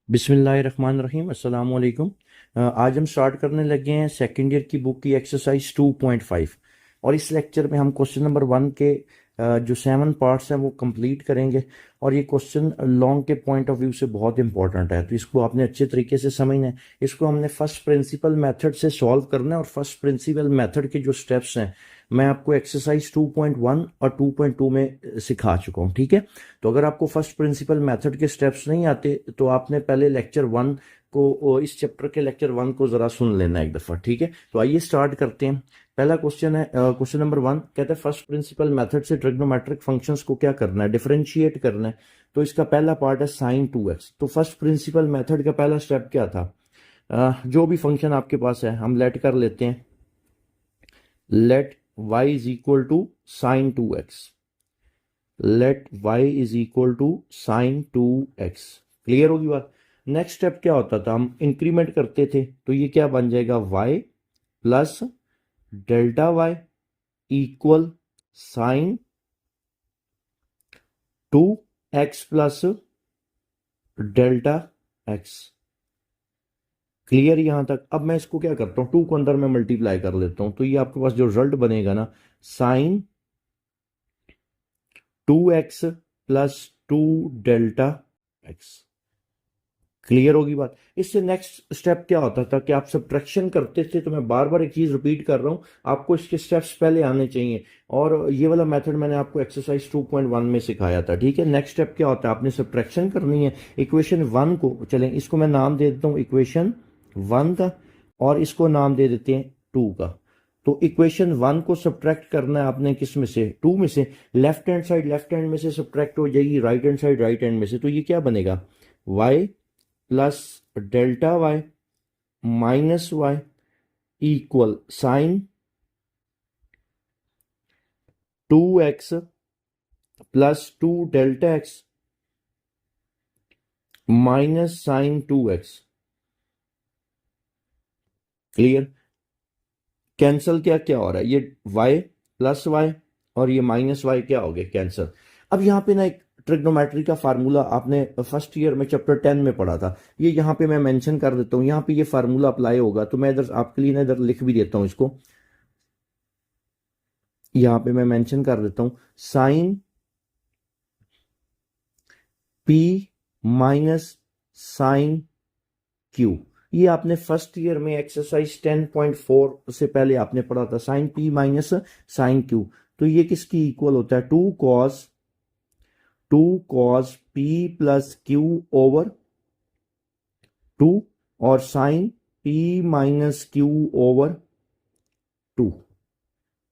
बिस्मिल्लाहिर्रहमानिर्रहीम अस्सलाम वालेकुम। आज हम स्टार्ट करने लगे हैं सेकेंड ईयर की बुक की एक्सरसाइज 2.5 और इस लेक्चर में हम क्वेश्चन नंबर 1 के जो 7 पार्ट्स हैं वो कंप्लीट करेंगे। और ये क्वेश्चन लॉन्ग के पॉइंट ऑफ व्यू से बहुत इंपॉर्टेंट है, तो इसको आपने अच्छे तरीके से समझना है। इसको हमने फर्स्ट प्रिंसिपल मेथड से सॉल्व करना है और फर्स्ट प्रिंसिपल मेथड के जो स्टेप्स हैं मैं आपको एक्सरसाइज 2.1 और 2.2 में सिखा चुका हूँ, ठीक है। तो अगर आपको फर्स्ट प्रिंसिपल मेथड के स्टेप्स नहीं आते तो आपने पहले लेक्चर 1 को, इस चैप्टर के लेक्चर 1 को जरा सुन लेना एक दफा, ठीक है। तो आइए स्टार्ट करते हैं। पहला क्वेश्चन है, क्वेश्चन नंबर 1 कहता है फर्स्ट प्रिंसिपल मेथड से ट्रिग्नोमेट्रिक फंक्शंस को क्या करना है, डिफरेंशिएट करना है। तो इसका पहला पार्ट है साइन 2x। तो फर्स्ट प्रिंसिपल मेथड का पहला स्टेप क्या था, जो भी फंक्शन आपके पास है हम लेट कर लेते हैं, let y is equal to sine 2x, let y is equal to sine 2x। Clear होगी बात। नेक्स्ट स्टेप क्या होता था, हम इंक्रीमेंट करते थे, तो ये क्या बन जाएगा, y plus delta y equal sine 2x plus delta x। Clear यहां तक। अब मैं इसको क्या करता हूं, 2 को अंदर में मल्टीप्लाई कर लेता हूं, तो ये आपके पास जो रिजल्ट बनेगा ना, sine 2x plus 2 delta x। Clear होगी बात। इससे नेक्स्ट स्टेप क्या होता था कि आप सब्ट्रैक्शन करते थे, तो मैं बार बार एक चीज रिपीट कर रहा हूं, आपको इसके स्टेप्स पहले आने चाहिए। और ये वाला मेथड मैंने आपको एक्सरसाइज 2.1 में सिखाया था, ठीक है। नेक्स्ट स्टेप क्या होता है, आपने सब्ट्रैक्शन करनी है इक्वेशन 1 को। चलें इसको मैं नाम दे देता हूं इक्वेशन 1 का, और इसको नाम दे देते हैं 2 का। तो इक्वेशन 1 को सब्ट्रैक्ट करना है आपने किस में से, 2 में से। Left hand side left hand में से सब्ट्रैक्ट हो जाएगी, right hand side right hand में से। तो ये क्या बनेगा, y plus delta y minus y equal sine 2x plus 2 delta x minus sine 2x। Clear. Cancel क्या क्या हो रहा है, ये y प्लस y और ये माइनस y क्या हो गया, कैंसल। अब यहां पे ना एक ट्रिग्नोमेट्री का फार्मूला आपने फर्स्ट ईयर में चैप्टर 10 में पढ़ा था, ये यहाँ पे मैं मेंशन कर देता हूँ। यहाँ पे ये फार्मूला अप्लाई होगा, तो मैं इधर आपके लिए ना इधर लिख भी देता हूँ इसको, यहाँ पे मैं मेंशन कर देता हूँ sine p minus sine q। ये आपने फर्स्ट ईयर में एक्सरसाइज 10.4 से पहले आपने पढ़ा था, sine p minus sine q। तो ये किसकी इक्वल होता है, 2 cos p plus q over 2 और sine p minus q over 2।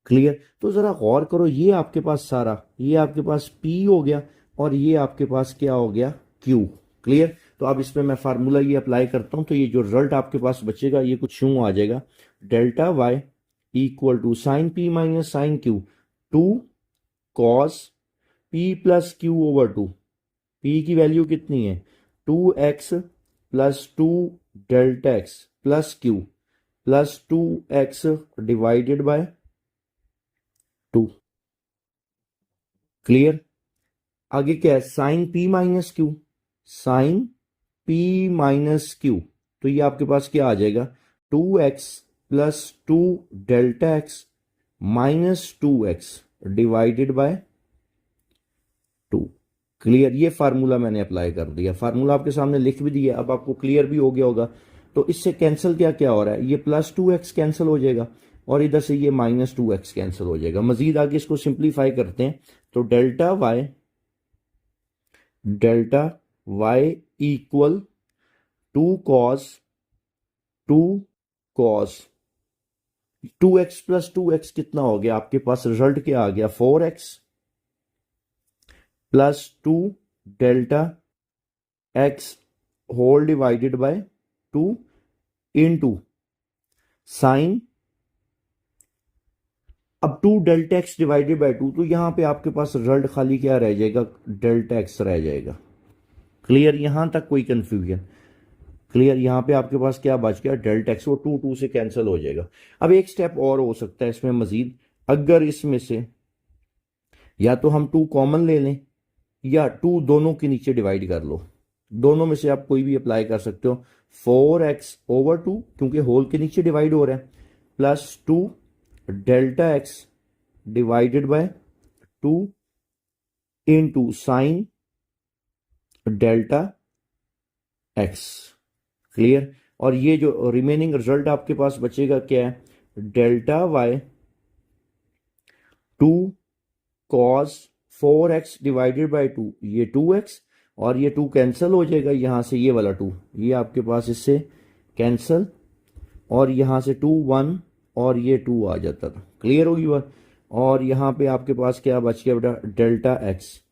Clear. तो जरा गौर करो, ये आपके पास सारा, ये आपके पास p हो गया और ये आपके पास क्या हो गया, q। क्लियर। तो अब इसमें मैं फार्मूला ये अप्लाई करता हूं, तो ये जो रिजल्ट आपके पास बचेगा ये कुछ यूं आ जाएगा, delta y equal to sine p minus sine q, 2 cos p plus q over 2। p की वैल्यू कितनी है, 2x plus 2 delta x plus q plus 2x divided by 2। Clear. आगे क्या है, sine p minus q, sine p minus q. तो ये आपके पास क्या आ जाएगा, 2x plus 2 delta x minus 2x divided by 2। Clear. ये फार्मूला मैंने अप्लाई कर दिया, फार्मूला आपके सामने लिख भी दिया, अब आपको क्लियर भी हो गया होगा। तो इससे कैंसिल क्या क्या हो रहा है, ये प्लस 2x कैंसिल हो जाएगा और इधर से ये माइनस 2x कैंसिल हो जाएगा। मजीद आगे इसको सिंप्लीफाई करते हैं, तो delta y equal 2 cos 2x plus 2x कितना हो गया, आपके पास रिजल्ट क्या आ गया, 4x plus 2 delta x whole divided by 2 into sine, अब 2 डेल्टा x डिवाइडेड बाय 2, तो यहां पे आपके पास रिजल्ट खाली क्या रह जाएगा, डेल्टा x रह जाएगा। क्लियर। यहां तक कोई कंफ्यूजन, क्लियर। यहां पे आपके पास क्या बच गया, डेल्टा x, वो 2 से कैंसिल हो जाएगा। अब एक स्टेप और हो सकता है इसमें मजीद, अगर इसमें से या तो हम 2 कॉमन ले लें या 2 दोनों के नीचे डिवाइड कर लो। दोनों में से आप कोई भी अप्लाई कर सकते हो। 4x/2 क्योंकि होल के नीचे डिवाइड हो रहा है, plus 2 delta x divided by 2 into sine delta x. Clear. और ये जो रिमेनिंग रिजल्ट आपके पास बचेगा क्या है, delta Y 2 cos 4x divided by 2, ये 2x, और ये 2 कैंसिल हो जाएगा, यहां से ये वाला 2 ये आपके पास इससे कैंसिल, और यहां से 2 1 और ये 2 आ जाता था। क्लियर होगी बात। और यहां पे आपके पास क्या बच गया बेटा, delta x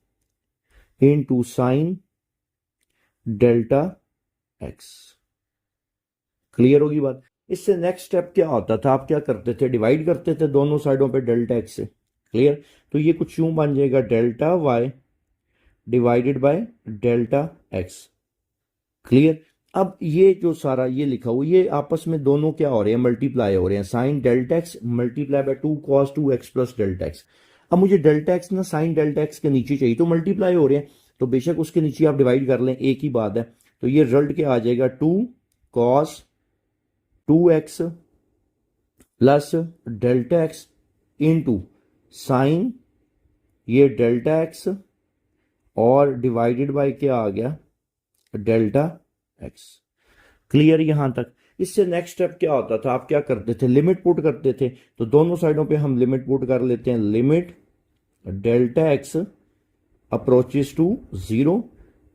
into sine delta x. Clear होगी बात। इससे नेक्स्ट स्टेप क्या होता था, आप क्या करते थे, डिवाइड करते थे दोनों साइडों पे डेल्टा एक्स से। क्लियर। तो ये कुछ यूं बन जाएगा, delta y divided by delta x. Clear. अब ये जो सारा ये लिखा हुआ, ये आपस में दोनों क्या हो रहे हैं, मल्टीप्लाई हो रहे हैं। Sign delta x multiply bye 2 cos 2x plus delta x. अब मुझे डेल्टा एक्स ना साइन डेल्टा एक्स के नीचे चाहिए, तो मल्टीप्लाई हो रहे हैं, तो बेशक उसके नीचे आप डिवाइड कर लें, एक ही बात है। तो ये रिजल्ट क्या आ जाएगा, 2 cos 2x plus delta x into sign ये डेल्टा एक्स और डिवाइडेड बाय क्या आ गया, डेल्टा एक्स। क्लियर यहां तक। इससे नेक्स्ट स्टेप क्या होता था, आप क्या करते थे, लिमिट पुट करते थे। तो दोनों साइडों पे हम लिमिट पुट कर लेते हैं। Limit delta x approaches to 0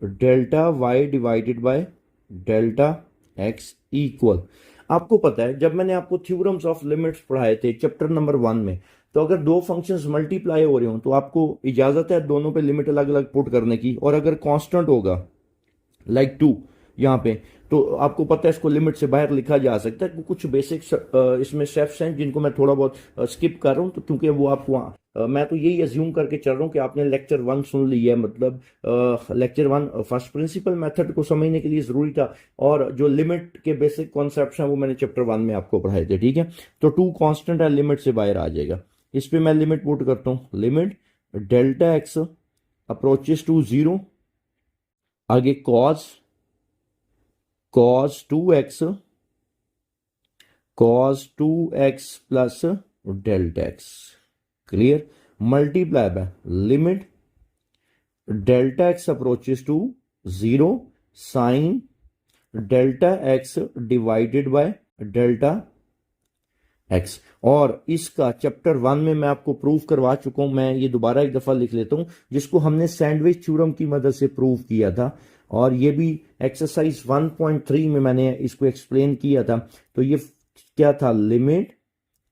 delta y divided by delta x equal. आपको पता है जब मैंने आपको थ्योरम्स ऑफ लिमिट्स पढ़ाए थे चैप्टर नंबर 1 में, तो अगर दो फंक्शंस मल्टीप्लाई हो रहे हो तो आपको इजाजत है दोनों पे लिमिट अलग अलग पुट करने की। और अगर कांस्टेंट होगा लाइक 2 यहाँ पे, तो आपको पता है इसको लिमिट से बाहर लिखा जा सकता है। कुछ बेसिक इसमें स्टेप्स हैं जिनको मैं थोड़ा बहुत स्किप कर रहा हूँ, तो क्योंकि वो आपको मैं तो यही अज्यूम करके चल रहा हूँ कि आपने लेक्चर 1 सुन लिया है, मतलब लेक्चर 1 फर्स्ट प्रिंसिपल मेथड को समझने के लिए जरूरी था। और जो लिमिट के बेसिक कॉन्सेप्ट हैं वो मैंने चैप्टर 1 में आपको पढ़ाए थे। ठीक है, तो 2 कांस्टेंट है, लिमिट से बाहर आ जाएगा। इस पे मैं लिमिट पुट करता हूँ। Limit delta x approaches to 0, आगे cos 2x plus delta x. Clear. Multiply by limit delta x approaches to 0 sine delta x divided by delta x. और इसका चैप्टर 1 में मैं आपको प्रूफ करवा चुका हूं, मैं ये दोबारा एक दफा लिख लेता हूं, जिसको हमने सैंडविच थ्योरम की मदद से प्रूव किया था। और ये भी एक्सरसाइज 1.3 में मैंने इसको एक्सप्लेन किया था। तो ये क्या था, limit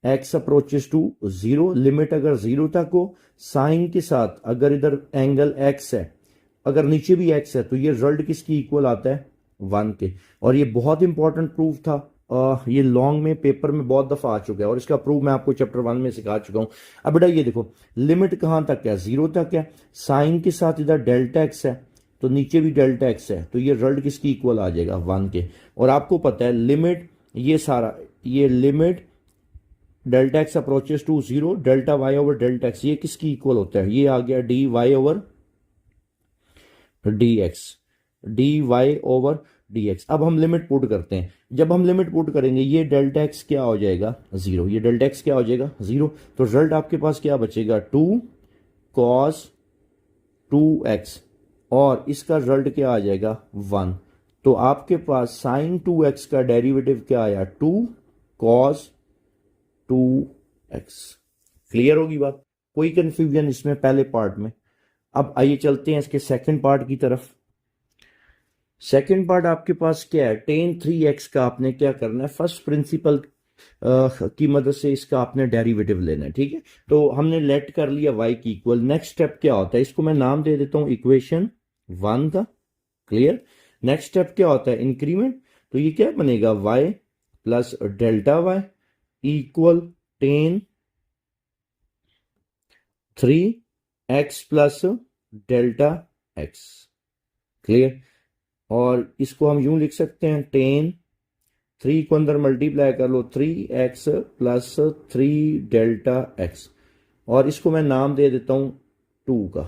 x approaches to 0, limit अगर 0 तक हो, साइन के साथ अगर इधर एंगल एक्स है, अगर नीचे भी एक्स है, तो ये रिजल्ट किसकी इक्वल आता है, 1 के। और ये बहुत इंपॉर्टेंट प्रूफ था। ये लॉन्ग में पेपर में बहुत दफा आ चुका है, और इसका प्रूफ मैं आपको चैप्टर 1 में सिखा चुका हूं। अब बेटा ये देखो, लिमिट कहां तक है, 0 तक है। साइन के साथ इधर डेल्टा एक्स है, तो नीचे भी डेल्टा एक्स है, तो ये रिजल्ट किसकी इक्वल आ जाएगा, 1 के। और आपको पता है लिमिट ये सारा, ये limit delta x approaches to 0 delta y over delta x, ये किसकी इक्वल होता है, ये आ गया d y over d x, d y over d x. अब हम लिमिट पुट करते हैं। जब हम लिमिट पुट करेंगे ये डेल्टा एक्स क्या हो जाएगा, 0, ये डेल्टा एक्स क्या हो जाएगा, 0। तो रिजल्ट आपके पास क्या बचेगा, 2 cos 2x, और इसका रिजल्ट क्या आ जाएगा, 1। तो आपके पास साइन 2x का डेरिवेटिव क्या आया, 2 cos 2x। क्लियर होगी बात, कोई कंफ्यूजन इसमें पहले पार्ट में। अब आइए चलते हैं इसके सेकंड पार्ट की तरफ। सेकंड पार्ट आपके पास क्या है, tan 3x का आपने क्या करना है, फर्स्ट प्रिंसिपल की मदद से इसका आपने डेरिवेटिव लेना है। ठीक है, तो हमने लेट कर लिया y की इक्वल। नेक्स्ट स्टेप क्या होता है, इसको मैं नाम दे देता हूं इक्वेशन 1 का। क्लियर। नेक्स्ट स्टेप क्या होता है, इंक्रीमेंट। तो ये क्या बनेगा, y plus delta y equal tan 3x plus delta x। Clear. और इसको हम यूं लिख सकते हैं, tan 3 को अंदर मल्टीप्लाई कर लो, 3x प्लस 3 डेल्टा x, और इसको मैं नाम दे देता हूं 2 का।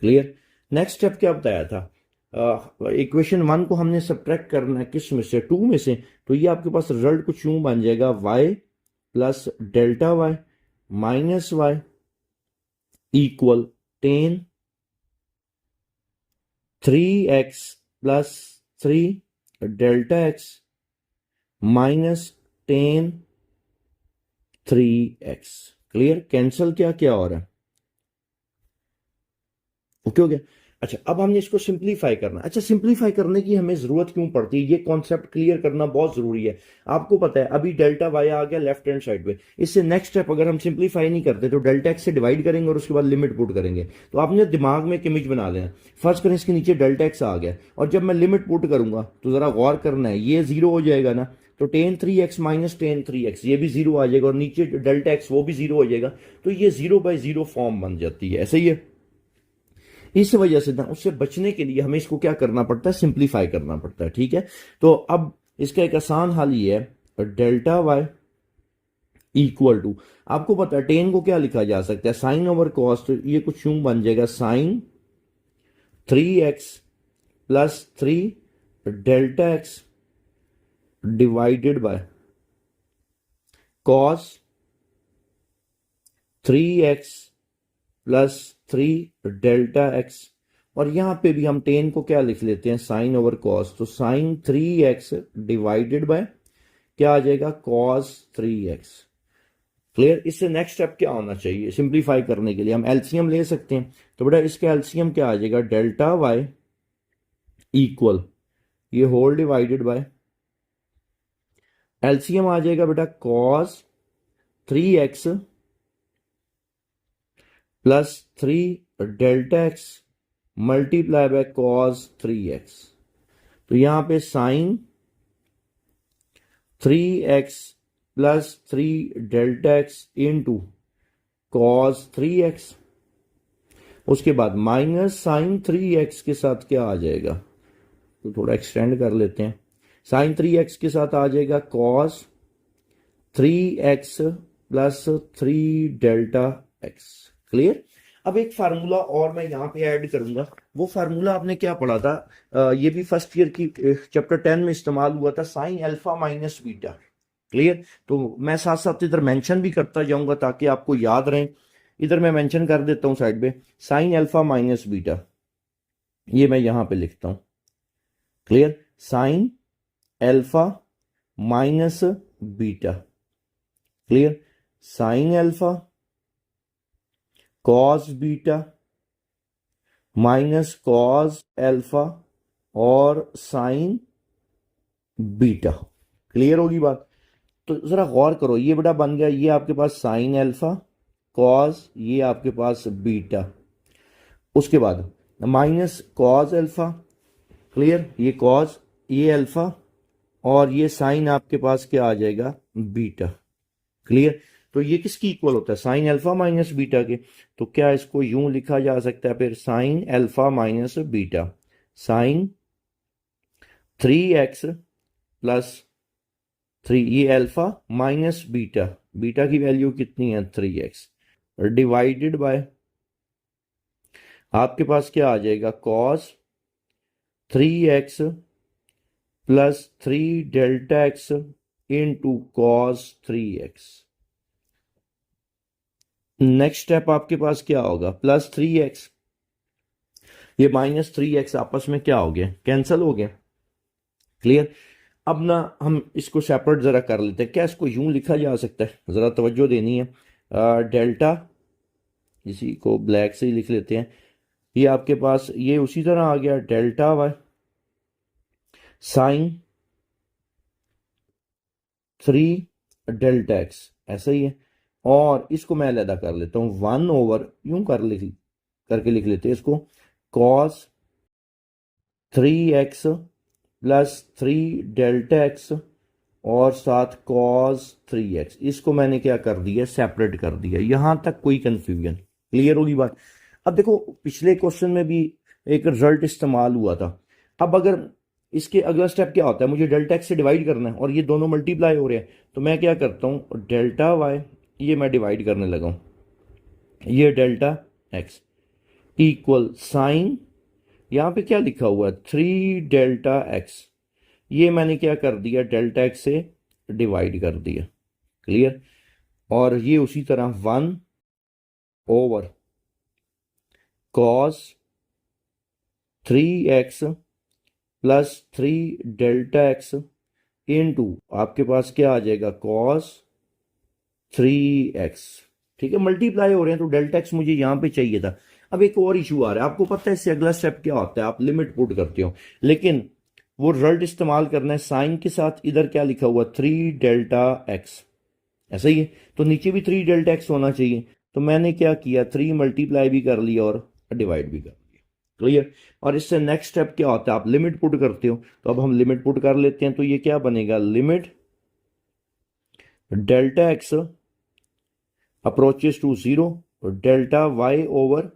क्लियर। नेक्स्ट स्टेप क्या बताया था, इक्वेशन 1 को हमने सब्ट्रैक्ट करना है किस में से, 2 में से, तो ये आपके पास रिजल्ट कुछ यूं बन जाएगा y plus delta y minus y equal tan 3x plus 3 delta x minus ten 3x। Clear, cancel क्या क्या हो रहा है, ओके हो गया। अच्छा, अब हमने इसको सिंप्लीफाई करना। अच्छा, सिंप्लीफाई करने की हमें जरूरत क्यों पड़ती है, ये कॉन्सेप्ट क्लियर करना बहुत जरूरी है। आपको पता है अभी डेल्टा वाई आ गया लेफ्ट हैंड साइड पे, इससे नेक्स्ट स्टेप अगर हम सिंप्लीफाई नहीं करते तो डेल्टा एक्स से डिवाइड करेंगे और उसके बाद लिमिट पुट करेंगे। तो आपने दिमाग में एक इमेज बना लेना, फर्स्ट करें इसके नीचे डेल्टा एक्स आ गया और जब मैं लिमिट पुट करूंगा तो जरा गौर करना है, ये जीरो हो जाएगा ना, तो ten 3x minus ten 3x ये भी जीरो आ जाएगा और नीचे डेल्टा एक्स वो भी जीरो हो जाएगा, तो ये 0/0 फॉर्म बन जाती है, ऐसे ही है। इस वजह से ना उससे बचने के लिए हमें इसको क्या करना पड़ता है, सिंप्लीफाई करना पड़ता है, ठीक है। तो अब इसका एक आसान हल ये है, डेल्टा वाई इक्वल टू, आपको पता है टेन को क्या लिखा जा सकता है, साइन ओवर कॉस, तो ये कुछ यूं बन जाएगा sine 3x plus 3 delta x divided by cos 3x plus 3 delta x, और यहां पे भी हम टेन को क्या लिख लेते हैं, साइन ओवर कॉस, तो साइन 3x डिवाइडेड बाय क्या आ जाएगा, कॉस 3x। क्लियर, इससे नेक्स्ट स्टेप क्या होना चाहिए, सिंप्लीफाई करने के लिए हम एलसीएम ले सकते हैं। तो बेटा इसका एलसीएम क्या आ जाएगा, डेल्टा वाई इक्वल ये होल डिवाइडेड बाय, एलसीएम आ जाएगा बेटा cos 3x plus 3 delta x multiply by cos 3x। तो यहां पे sine 3x plus 3 delta x into cos 3x, उसके बाद माइनस साइन 3x के साथ क्या आ जाएगा, तो थोड़ा एक्सटेंड कर लेते हैं, साइन 3x के साथ आ जाएगा cos 3x plus 3 delta x. Clear. अब एक फार्मूला और मैं यहां पे ऐड करूंगा, वो फार्मूला आपने क्या पढ़ा था, ये भी फर्स्ट ईयर की चैप्टर 10 में इस्तेमाल हुआ था, sign alpha minus beta. Clear, तो मैं साथ साथ इधर मेंशन भी करता जाऊंगा ताकि आपको याद रहे। इधर मैं मेंशन कर देता हूं साइड पे, साइन अल्फा माइनस बीटा, ये मैं यहां पे लिखता हूं। Clear, sign alpha minus beta, clear, sine alpha cos beta minus cos alpha और साइन बीटा। क्लियर होगी बात। तो जरा गौर करो, ये बेटा बन गया, ये आपके पास साइन अल्फा कॉस, ये आपके पास बीटा, उसके बाद माइनस कॉस अल्फा, क्लियर, ये कॉस ये अल्फा और ये साइन आपके पास क्या आ जाएगा, बीटा। क्लियर, तो ये किसकी इक्वल होता है, साइन अल्फा माइनस बीटा के। तो क्या इसको यूं लिखा जा सकता है फिर, sine alpha minus beta, sine 3x plus 3, ये अल्फा माइनस बीटा, बीटा की वैल्यू कितनी है 3x, डिवाइडेड बाय आपके पास क्या आ जाएगा, cos 3x plus 3 delta x into cos 3x। Next step आपके पास क्या होगा, प्लस 3x, ये माइनस 3x आपस में क्या हो गया, कैंसिल हो गया। क्लियर, अब ना हम इसको सेपरेट जरा कर लेते हैं, क्या इसको यूं लिखा जा सकता है, जरा तवज्जो देनी है, डेल्टा, इसी को ब्लैक से ही लिख लेते हैं, ये आपके पास ये उसी तरह आ गया, delta y sine 3 delta x, ऐसा ही है। और इसको मैं अलग कर लेता हूं, 1 ओवर यूं करके लिख लेते हैं इसको, cos 3x plus 3 delta x और साथ कॉस 3x, इसको मैंने क्या कर दिया, सेपरेट कर दिया। यहां तक कोई कंफ्यूजन क्लियर होगी बात। अब देखो पिछले क्वेश्चन में भी एक रिजल्ट इस्तेमाल हुआ था, अब अगर इसके अगला स्टेप क्या होता है, मुझे डेल्टा एक्स से डिवाइड करना है और ये दोनों मल्टीप्लाई हो रहे हैं, तो मैं क्या करता हूं, डेल्टा वाई ये मैं डिवाइड करने लगा हूं, ये डेल्टा एक्स इक्वल साइन यहाँ पे क्या लिखा हुआ है 3 डेल्टा एक्स, ये मैंने क्या कर दिया डेल्टा एक्स से डिवाइड कर दिया। क्लियर। और ये उसी तरह 1/cos 3x plus 3 delta x into आपके पास क्या आ जाएगा cos 3x। ठीक है, मल्टीप्लाई हो रहे हैं तो डेल्टा एक्स मुझे यहां पे चाहिए था। अब एक और इशू आ रहा है, आपको पता है इससे अगला स्टेप क्या होता है, आप लिमिट पुट करते हो, लेकिन वो रिजल्ट इस्तेमाल करना है साइन के साथ। इधर क्या लिखा हुआ 3 डेल्टा एक्स, ऐसा ही है, तो नीचे भी 3 डेल्टा एक्स होना चाहिए। तो मैंने क्या किया 3 मल्टीप्लाई भी कर लिया और डिवाइड भी कर लिया। क्लियर। और इससे नेक्स्ट स्टेप क्या होता है, आप लिमिट पुट करते हो, तो अब हम लिमिट पुट कर लेते हैं। तो ये क्या बनेगा, limit delta x approaches to 0 delta y over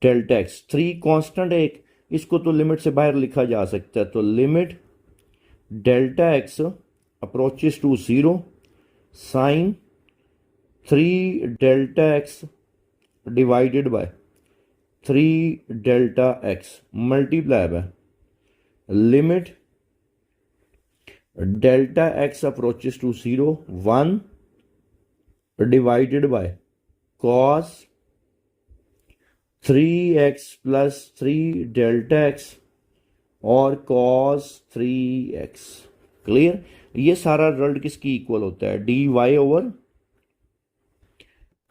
delta x. 3 constant है एक, इसको तो लिमिट से बाहर लिखा जा सकता है। तो limit delta x approaches to 0 sine 3 delta x divided by 3 delta x multiply by limit delta x approaches to 0 1 divided by cos 3x plus 3 delta x और cos 3x। क्लियर। ये सारा रिजल्ट किसकी इक्वल होता है, dy over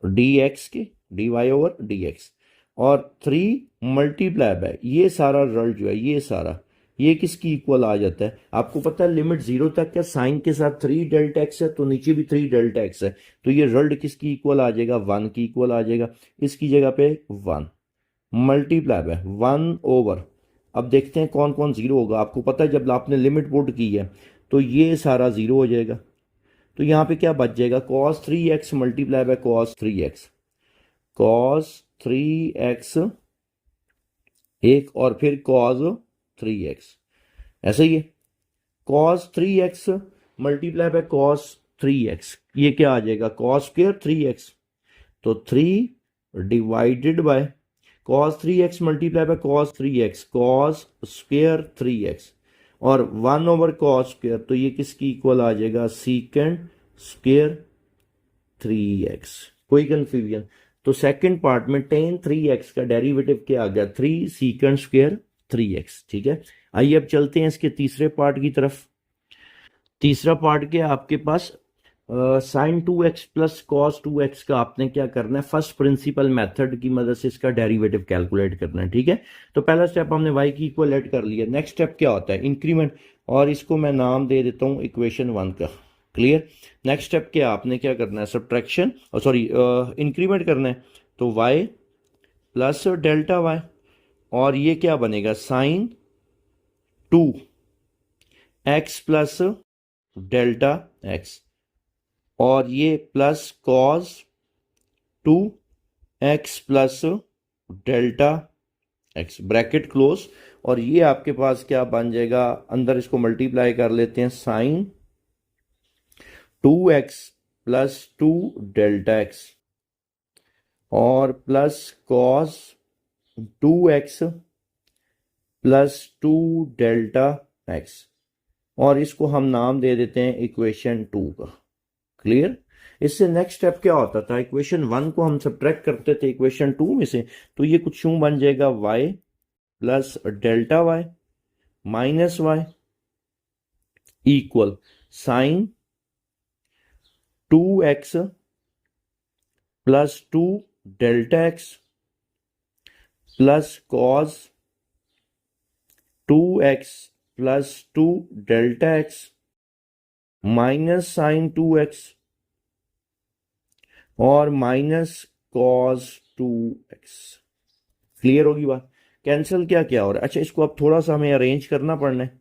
dx के, dy over dx। और 3 multiply by ये सारा रिजल्ट जो है, ये सारा ये किसकी इक्वल आ जाता है, आपको पता है लिमिट 0 तक है, साइन के साथ 3 डेल्टा एक्स है तो नीचे भी 3 डेल्टा एक्स है, तो ये रिजल्ट किसकी इक्वल आ जाएगा, 1 की इक्वल आ जाएगा। इसकी जगह पे 1 मल्टीप्लाई बाय 1 ओवर, अब देखते हैं कौन कौन जीरो होगा। आपको पता है जब आपने लिमिट पुट की है तो ये सारा जीरो हो जाएगा, तो यहाँ पे क्या बच जाएगा cos 3x multiply by cos 3x, cos 3x एक और फिर cos 3x, ऐसा ही है। cos 3x multiply by cos 3x, ये क्या आ जाएगा cos स्क्वायर 3x, तो 3 divided by cos 3x multiply by cos 3x, cos square 3x और 1 ओवर cos स्क्वायर, तो ये किसकी इक्वल आ जाएगा सीकेंड स्क्वायर 3x। कोई कंफ्यूजन, तो सेकंड पार्ट में tan 3x का डेरिवेटिव क्या आ गया 3 सीकेंड स्क्वायर 3x। ठीक है, आइए अब चलते हैं इसके तीसरे पार्ट की तरफ। तीसरा पार्ट क्या आपके पास sign 2x plus cos 2x का आपने क्या करना है, फर्स्ट प्रिंसिपल मेथड की मदद से इसका डेरिवेटिव कैलकुलेट करना है। ठीक है, तो पहला स्टेप हमने y की इक्वल ऐड कर लिया। नेक्स्ट स्टेप क्या होता है इंक्रीमेंट, और इसको मैं नाम दे देता हूं इक्वेशन 1 का। क्लियर। नेक्स्ट स्टेप क्या आपने क्या करना है, सब्ट्रैक्शन सॉरी इंक्रीमेंट करना है, तो y प्लस डेल्टा y, और ये क्या बनेगा sign 2x plus delta x, और ये plus cos 2x plus delta x bracket close, और ये आपके पास क्या बन जाएगा, अंदर इसको मल्टीप्लाई कर लेते हैं sine 2x plus 2 delta x और plus cos 2x plus 2 delta x, और इसको हम नाम दे देते हैं इक्वेशन 2 का। क्लियर। इससे नेक्स्ट स्टेप क्या होता था, इक्वेशन 1 को हम सब्ट्रैक्ट करते थे इक्वेशन 2 में से, तो ये कुछ यूं बन जाएगा y plus delta y minus y equal sine 2x plus 2 delta x plus cos 2x plus 2 delta x minus sine 2x और माइनस कॉस 2x। क्लियर होगी बात, कैंसिल क्या क्या हो रहा है। अच्छा, इसको अब थोड़ा सा हमें अरेंज करना पड़ना है।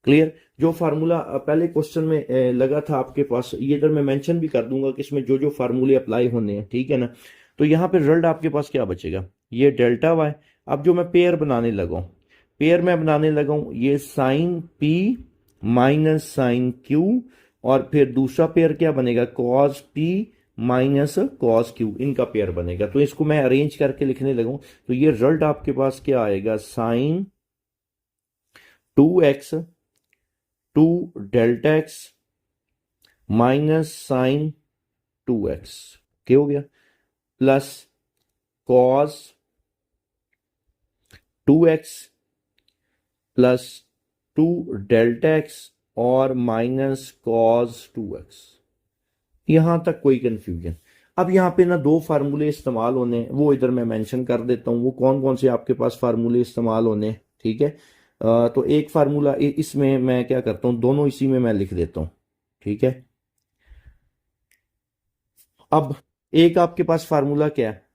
क्लियर। जो फार्मूला पहले क्वेश्चन में लगा था आपके पास, ये इधर मैं मेंशन भी कर दूंगा कि इसमें जो जो फार्मूले अप्लाई होने हैं, ठीक है ना। तो यहाँ पे रिजल्ट आपके पास क्या बचेगा, ये डेल्टा वाई। अब जो मैं पेयर बनाने लगा हूँ, पेयर में बनाने लगा हूँ ये sine p minus sine q, और फिर दूसरा पेयर क्या बनेगा cos p minus cos q, इनका पेयर बनेगा। तो इसको मैं अरेंज करके लिखने लगूं तो ये रिजल्ट आपके पास क्या आएगा, sine 2x 2 delta x minus sine 2x, क्या हो गया, plus cos 2x plus 2 delta x और माइनस कॉस 2x। यहां तक कोई कंफ्यूजन? अब यहाँ पे ना दो फार्मूले इस्तेमाल होने हैं, वो इधर मैं मेंशन कर देता हूँ, वो कौन कौन से आपके पास फार्मूले इस्तेमाल होने हैं, ठीक है। तो एक फार्मूला इसमें मैं क्या करता हूँ, दोनों इसी में मैं लिख देता हूँ, ठीक है। अब एक आपके पास फार्मूला क्या है,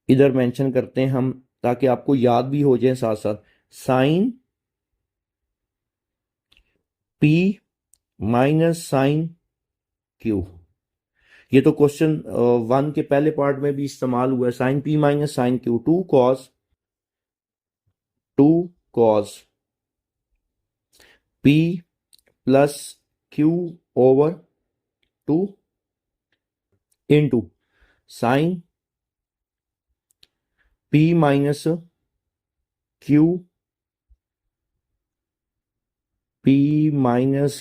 इधर मेंशन करते हैं हम ताकि आपको याद भी हो जाए साथ साथ, sine p minus sine q. ये तो क्वेश्चन 1 के पहले पार्ट में भी इस्तेमाल हुआ है, sine p minus sine q, two cos p plus q over 2 into sine p minus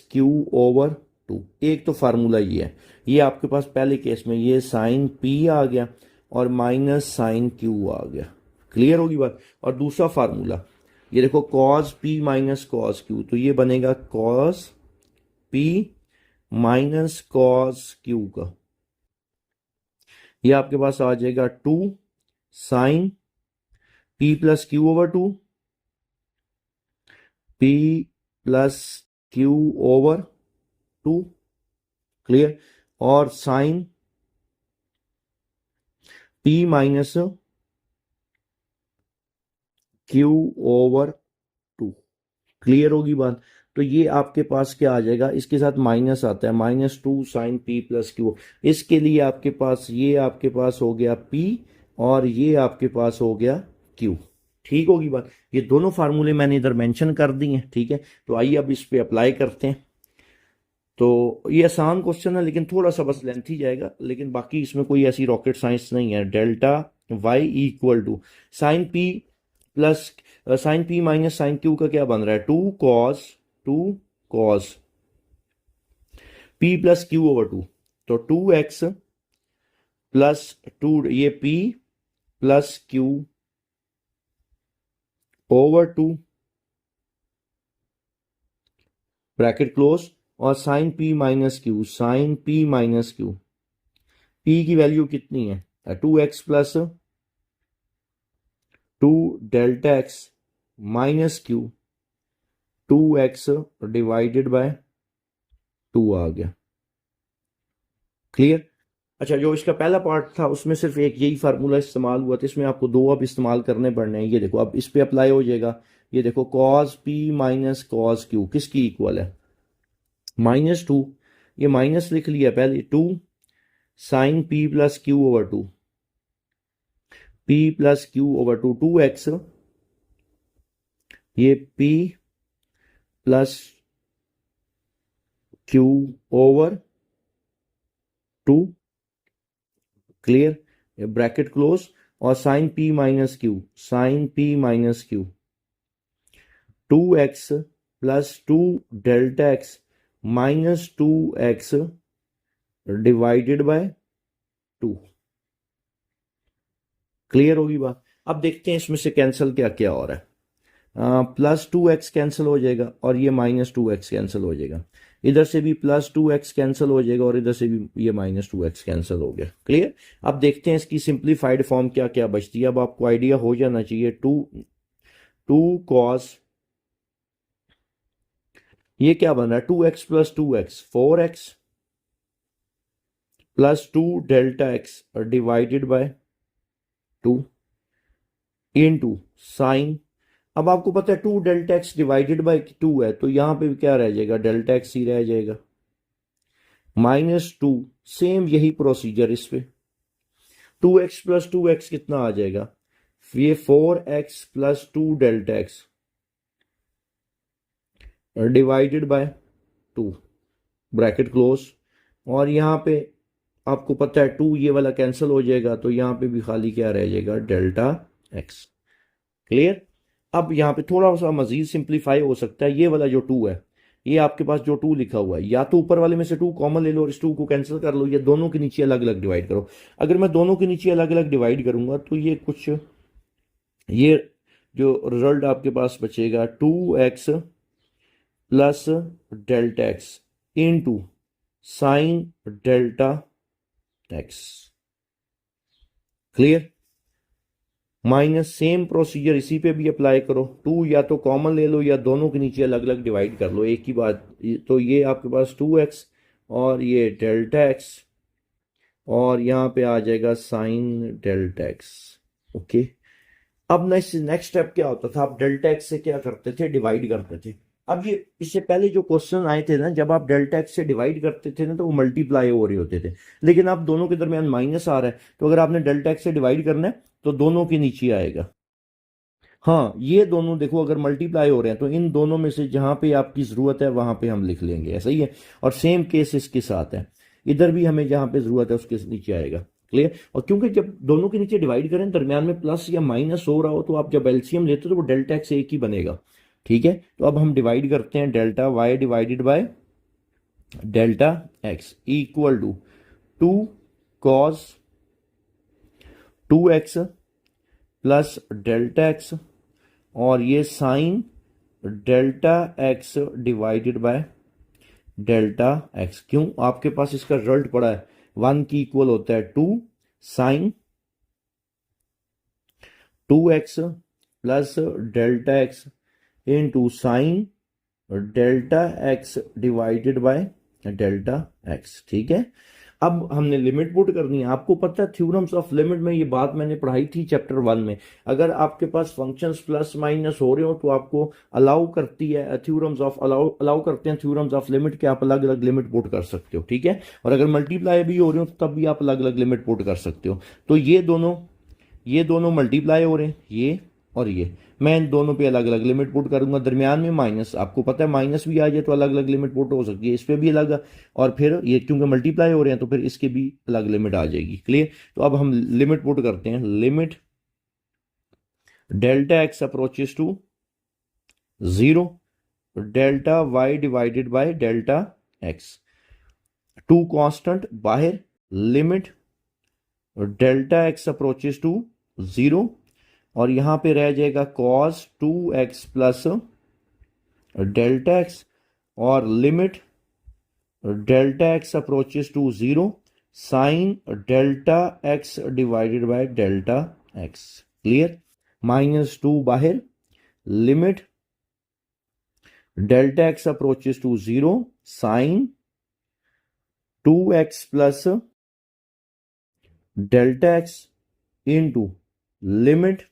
q over 2। एक तो फार्मूला ये है, ये आपके पास पहले केस में ये साइन पी आ गया और माइनस साइन क्यू आ गया, क्लियर होगी बात। और दूसरा फार्मूला ये देखो, cos p minus cos q, तो ये बनेगा cos p minus cos q का, ये आपके पास आ जाएगा 2 sine p plus q over 2 p plus q over 2, clear. और sine p minus q over 2, clear होगी बात। तो ये आपके पास क्या आ जाएगा, इसके साथ माइनस आता है, -2 साइन पी प्लस क्यू, इसके लिए आपके पास ये आपके पास हो गया पी और ये आपके पास हो गया क्यू, ठीक होगी बात। ये दोनों फार्मूले मैंने इधर मेंशन कर दिए हैं, ठीक है। तो आइए अब इस पे अप्लाई करते हैं। तो ये आसान क्वेश्चन है लेकिन थोड़ा सा बस लेंथी जाएगा, लेकिन बाकी इसमें कोई ऐसी रॉकेट साइंस नहीं है। Delta y equal to sine p plus sine p minus sine q का क्या बन रहा है, 2 cos p plus q over 2, तो 2x प्लस 2 ये p plus q over 2 bracket close, और sine p minus q, sine p minus q, p की value कितनी है, 2x plus 2 delta x minus q, 2x divided by 2 आ गया, clear. अच्छा, जो इसका पहला पार्ट था उसमें सिर्फ एक यही फार्मूला इस्तेमाल हुआ था, इसमें आपको दो अब इस्तेमाल करने पड़ने हैं। ये देखो अब इस पे अप्लाई हो जाएगा, ये देखो cos p minus cos q किसकी इक्वल है, -2, ये माइनस लिख लिया पहले, 2 sine p plus q over 2 p plus q over 2, 2x ये p plus q over 2, clear, bracket close, और sine p minus q, sine p minus q 2x plus 2 delta x minus 2x divided by 2, clear होगी बात। अब देखते हैं इसमें से cancel क्या क्या हो रहा है, +2x कैंसिल हो जाएगा और ये -2x कैंसिल हो जाएगा, इधर से भी +2x कैंसिल हो जाएगा और इधर से भी ये -2x कैंसिल हो गया, क्लियर। अब देखते हैं इसकी सिंप्लीफाइड फॉर्म क्या क्या बचती है। अब आपको आइडिया हो जाना चाहिए, 2 कॉस, ये क्या बन रहा है, 2x plus 2x 4x plus 2 delta x divided by 2 into sine, अब आपको पता है 2 डेल्टा एक्स डिवाइडेड बाय 2 है, तो यहां पे भी क्या रह जाएगा, डेल्टा एक्स ही रह जाएगा, -2, सेम यही प्रोसीजर इस पे, 2x प्लस 2x कितना आ जाएगा, ये 4x plus 2 delta x divided by 2 bracket close, और यहां पे आपको पता है 2 ये वाला कैंसिल हो जाएगा, तो यहाँ पे भी खाली क्या रह जाएगा, डेल्टा एक्स। क्लियर। अब यहाँ पे थोड़ा सा मजीद सिंप्लीफाई हो सकता है। ये वाला जो 2 है, ये आपके पास जो 2 लिखा हुआ है, या तो ऊपर वाले में से 2 कॉमन ले लो और इस 2 को कैंसिल कर लो, या दोनों के नीचे अलग अलग डिवाइड करो। अगर मैं दोनों के नीचे अलग अलग डिवाइड करूंगा तो ये कुछ, ये जो रिजल्ट आपके पास बचेगा 2x plus delta x into sine delta x. Clear. Minus same procedure इसी पे भी अप्लाई करो। 2 या तो कॉमन ले लो या दोनों के नीचे अलग अलग डिवाइड कर लो, एक ही बात। तो ये आपके पास 2x और ये डेल्टा एक्स, और यहाँ पे आ जाएगा साइन डेल्टा एक्स। ओके। अब नेक्स्ट स्टेप क्या होता था, आप डेल्टा एक्स से क्या करते थे, डिवाइड करते थे। अब ये इससे पहले जो क्वेश्चन आए थे ना, जब आप डेल्टा एक्स से डिवाइड करते थे ना तो वो मल्टीप्लाई हो रहे होते थे, लेकिन अब दोनों के दरमियान माइनस आ रहा है, तो अगर आपने डेल्टा एक्स से डिवाइड करना है तो दोनों के नीचे आएगा। हाँ, ये दोनों देखो अगर मल्टीप्लाई हो रहे हैं तो इन दोनों में से जहां पे आपकी जरूरत है वहां पे हम लिख लेंगे, ऐसा ही है। और सेम केस इसके साथ है, इधर भी हमें जहां पे जरूरत है उसके नीचे आएगा। क्लियर। और क्योंकि जब दोनों के नीचे डिवाइड करें दरमियान में प्लस या माइनस हो रहा हो, तो आप जब एलसीएम लेते हो तो वो डेल्टा एक्स एक ही बनेगा। ठीक है। तो अब हम डिवाइड करते हैं, delta y divided by delta x equal to 2 cos 2x plus delta x, और ये sine delta x divided by delta x. क्यों, आपके पास इसका रिजल्ट पड़ा है 1 की इक्वल होता है 2 sine 2x plus delta x into sine delta x divided by delta x. ठीक है। अब हमने लिमिट पुट करनी है। आपको पता है थ्योरम्स ऑफ लिमिट में ये बात मैंने पढ़ाई थी चैप्टर 1 में। अगर आपके पास फंक्शंस प्लस माइनस हो रहे हो तो आपको अलाउ करती है थ्योरम्स ऑफ अलाउ करते हैं थ्योरम्स ऑफ लिमिट के आप अलग अलग लिमिट पुट कर सकते हो। ठीक है। और अगर मल्टीप्लाई भी हो रहे हो तो तब भी आप अलग अलग लिमिट पुट कर सकते हो। तो ये दोनों मल्टीप्लाई हो रहे हैं, ये और ये, मैं इन दोनों पे अलग अलग लिमिट पुट करूंगा। दरमियान में माइनस, आपको पता है माइनस भी आ जाए तो अलग अलग लिमिट पुट हो सकती है, इस पे भी अलग, और फिर ये क्योंकि मल्टीप्लाई हो रहे हैं तो फिर इसके भी अलग लिमिट आ जाएगी। क्लियर। तो अब हम लिमिट पुट करते हैं। Limit delta x approaches to 0 delta y divided by delta x, 2 constant बाहर, limit delta x approaches to 0, और यहां पे रह जाएगा cos 2x plus delta x, और limit delta x approaches to 0 sine delta x divided by delta x. Clear. -2 बाहर, limit delta x approaches to 0 sine 2x plus delta x into limit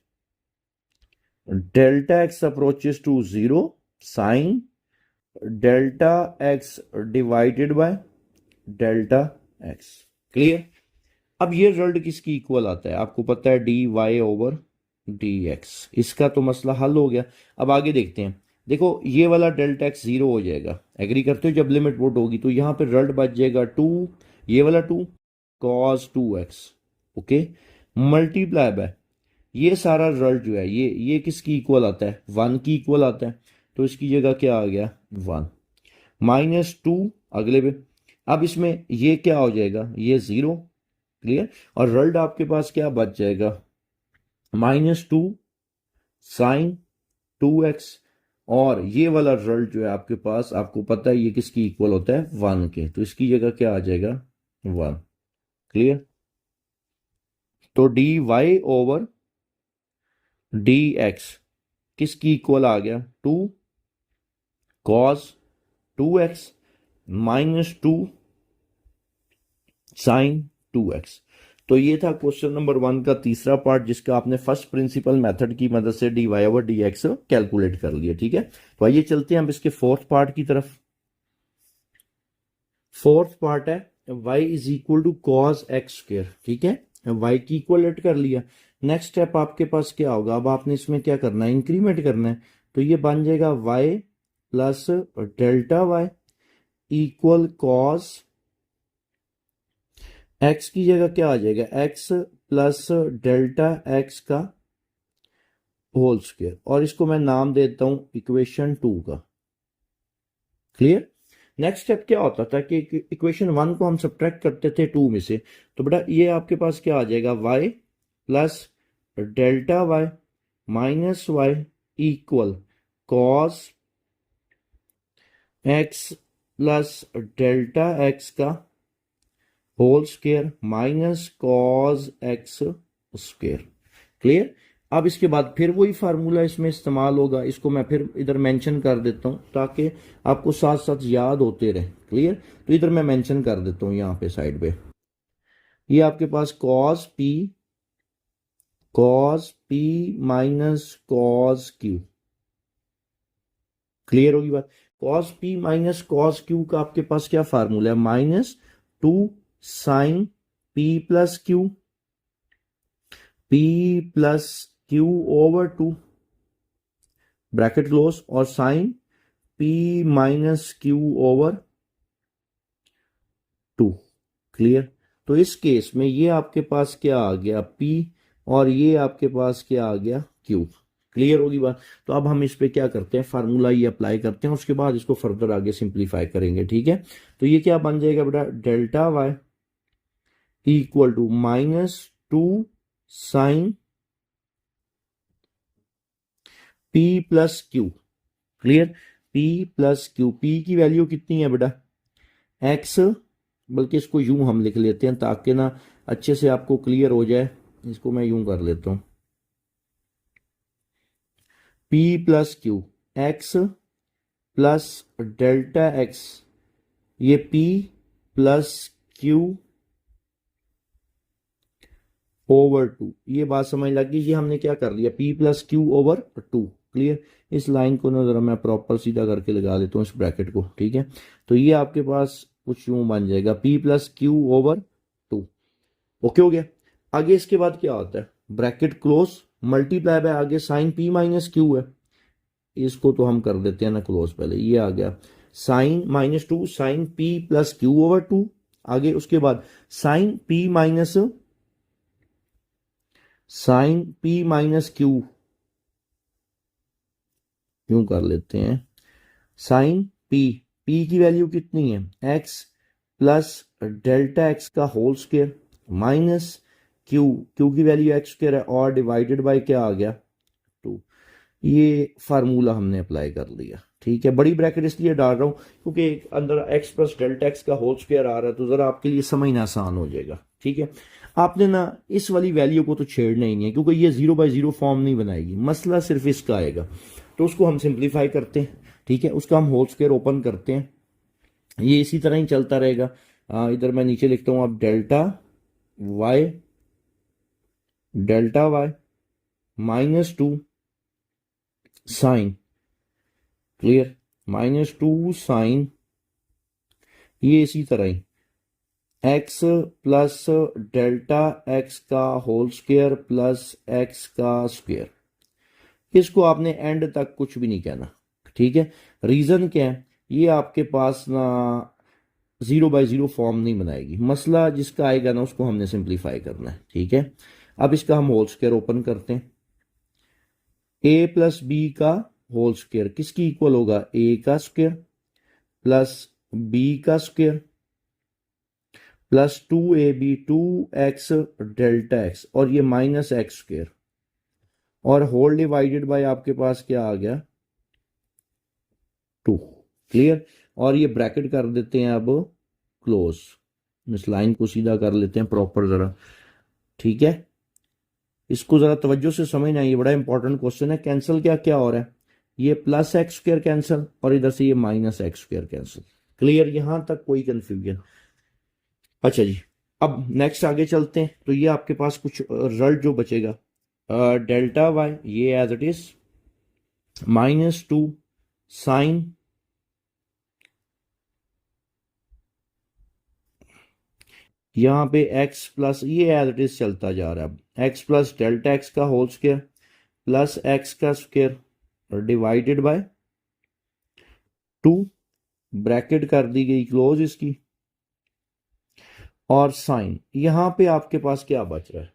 delta x approaches to 0 sine delta x divided by delta x. Clear. अब ये result किसकी equal आता है, आपको पता है d y over d x. इसका तो मसला हल हो गया। अब आगे देखते हैं। देखो ये वाला डेल्टा एक्स 0 हो जाएगा, एग्री करते हो, जब लिमिट पुट होगी तो यहां पे रिजल्ट बच जाएगा 2, ये वाला 2 cos 2x। Okay. Multiply by ये सारा रिजल्ट जो है ये किसकी इक्वल आता है, 1 की इक्वल आता है। तो इसकी जगह क्या आ गया 1, -2 अगले पे। अब इसमें ये क्या हो जाएगा, ये 0। क्लियर। और रिजल्ट आपके पास क्या बच जाएगा, -2 साइन 2x, और ये वाला रिजल्ट जो है आपके पास, आपको पता है ये किसकी इक्वल होता है 1 के, तो इसकी जगह क्या आ जाएगा 1। क्लियर। तो d y over d x किसकी इक्वल आ गया, 2 cos 2x -2 साइन 2x। तो ये था क्वेश्चन नंबर 1 का तीसरा पार्ट, जिसका आपने फर्स्ट प्रिंसिपल मेथड की मदद से d y over d x calculate कर लिया। ठीक है। तो आइए चलते हैं हम इसके फोर्थ पार्ट की तरफ। फोर्थ पार्ट है y is equal to cos x square. ठीक है। y की इक्वलेट कर लिया। नेक्स्ट स्टेप आपके पास क्या होगा, अब आपने इसमें क्या करना है, इंक्रीमेंट करना है। तो ये बन जाएगा y plus delta y equal cos x की जगह क्या आ जाएगा, एक्स प्लस डेल्टा एक्स का होल स्क्वायर, और इसको मैं नाम देता हूं इक्वेशन 2 का। क्लियर। नेक्स्ट स्टेप क्या होता था कि इक्वेशन 1 को हम सब्ट्रैक्ट करते थे 2 में से, तो बेटा ये आपके पास क्या आ जाएगा, y plus delta y minus y equal cos x plus delta x का whole square minus cos x square. Clear. अब इसके बाद फिर वही फार्मूला इसमें इस्तेमाल होगा, इसको मैं फिर इधर मेंशन कर देता हूं ताकि आपको साथ साथ याद होते रहे। क्लियर। तो इधर मैं मेंशन कर देता हूं यहां पे साइड पे, ये आपके पास cos p minus cos q. Clear होगी बात। Cos p minus cos q का आपके पास क्या फार्मूला है, minus 2 sine p plus q, p plus q over 2 bracket close, और sine p minus q over 2। Clear. तो इस केस में ये आपके पास क्या आ गया, पी, और ये आपके पास क्या आ गया, क्यू। क्लियर होगी बात। तो अब हम इस पे क्या करते हैं, फार्मूला ये अप्लाई करते हैं, उसके बाद इसको फर्दर आगे सिंप्लीफाई करेंगे। ठीक है। तो ये क्या बन जाएगा बेटा, delta y equal to -2 sine p plus q. Clear. P plus q, p की वैल्यू कितनी है बेटा, एक्स, बल्कि इसको यूं हम लिख लेते हैं ताकि ना अच्छे से आपको क्लियर हो जाए, इसको मैं यूं कर लेता हूं, P plus Q, x plus delta x, ये पी प्लस क्यू ओवर 2। ये बात समझ लगी, ये हमने क्या कर लिया, P plus q over 2। Clear. इस लाइन को ना जरा मैं प्रॉपर सीधा करके लगा देता हूँ इस ब्रैकेट को। ठीक है। तो ये आपके पास कुछ यूं बन जाएगा, P plus q over 2। Okay हो गया। आगे इसके बाद क्या होता है, ब्रैकेट क्लोज, मल्टीप्लाई बाय आगे साइन पी माइनस क्यू है, इसको तो हम कर देते हैं ना क्लोज, पहले ये आ गया sine -2 sine p plus q over 2। आगे उसके बाद साइन पी माइनस क्यू, यूं कर लेते हैं, साइन पी, पी की वैल्यू कितनी है, एक्स प्लस डेल्टा एक्स का whole square minus q, q की वैल्यू एक्स स्क्वायर है, और डिवाइडेड बाय क्या आ गया, 2। ये फार्मूला हमने अप्लाई कर लिया। ठीक है। बड़ी ब्रैकेट इसलिए डाल रहा हूं क्योंकि अंदर एक्स प्लस डेल्टा एक्स का होल स्क्वायर आ रहा है, तो जरा आपके लिए समझना आसान हो जाएगा। ठीक है। आपने ना इस वाली वैल्यू को तो छेड़ना ही नहीं है, क्योंकि ये 0/0 फॉर्म नहीं बनाएगी, मसला सिर्फ इसका आएगा। तो उसको हम सिंप्लीफाई करते हैं। ठीक है। उसका हम होल स्क्वायर ओपन करते हैं, ये इसी तरह ही चलता रहेगा। इधर मैं नीचे लिखता हूं, अब delta Y -2 sine, clear, -2 sine, ये इसी तरह ही एक्स प्लस डेल्टा एक्स का होल स्क्वायर प्लस एक्स का स्क्वायर। इसको आपने एंड तक कुछ भी नहीं कहना। ठीक है। रीजन क्या है, ये आपके पास ना 0/0 फॉर्म नहीं बनाएगी, मसला जिसका आएगा ना उसको हमने सिंप्लीफाई करना है। ठीक है। अब इसका हम होल स्क्वायर ओपन करते हैं, ए प्लस बी का होल स्क्वायर किसकी इक्वल होगा, ए का स्क्वायर प्लस बी का square plus 2ab 2x delta x, और ये माइनस एक्स स्क्वायर, और होल डिवाइडेड बाय आपके पास क्या आ गया, 2। क्लियर। और ये ब्रैकेट कर देते हैं अब क्लोज, इस लाइन को सीधा कर लेते हैं प्रॉपर जरा। ठीक है। इसको जरा तवज्जो से समझना, ये बड़ा इंपॉर्टेंट क्वेश्चन है। कैंसिल क्या क्या हो रहा है, ये प्लस एक्स स्क्वायर कैंसिल, और इधर से ये minus x square cancel. Clear. यहां तक कोई कंफ्यूजन। अच्छा जी। अब नेक्स्ट आगे चलते हैं, तो ये आपके पास कुछ रिजल्ट जो बचेगा, डेल्टा वाई ये एज इट इज -2 साइन, यहां पे x प्लस, ये एज इट इज चलता जा रहा है, x प्लस डेल्टा एक्स का होल स्क्वायर प्लस एक्स का स्क्वायर डिवाइडेड बाय 2, ब्रैकेट कर दी गई क्लोज इसकी, और साइन, यहां पे आपके पास क्या बच रहा है,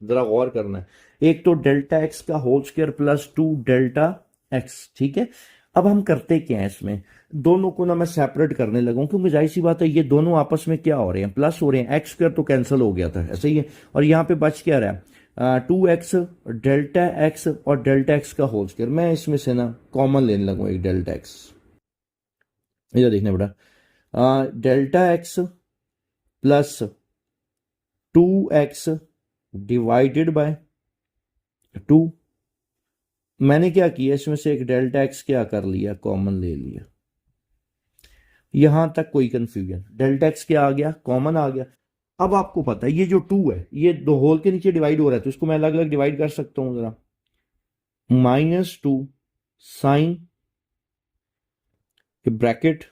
जरा गौर करना है। एक तो डेल्टा एक्स का whole square plus 2 delta x, ठीक है। अब हम करते क्या है, इसमें दोनों को ना मैं सेपरेट करने लगा हूं, क्योंकि जाहिर सी बात है ये दोनों आपस में क्या हो रहे हैं, प्लस हो रहे हैं। एक्स स्क्वायर तो कैंसिल हो गया था, ऐसे ही है। और यहाँ पे बच क्या रहा है, 2x डेल्टा एक्स और डेल्टा एक्स का होल स्क्वायर। मैं इसमें से ना कॉमन लेने लगूँ एक डेल्टा एक्स, इधर देखना बेटा, delta x plus 2x divided by 2। मैंने क्या किया, इसमें से एक डेल्टा एक्स क्या कर लिया, कॉमन ले लिया। यहां तक कोई कंफ्यूजन, डेल्टा एक्स क्या आ गया, कॉमन आ गया। अब आपको पता है ये जो 2 है ये दो होल के नीचे डिवाइड हो रहा है, तो इसको मैं अलग अलग डिवाइड कर सकता हूं जरा। -2 साइन ब्रैकेट,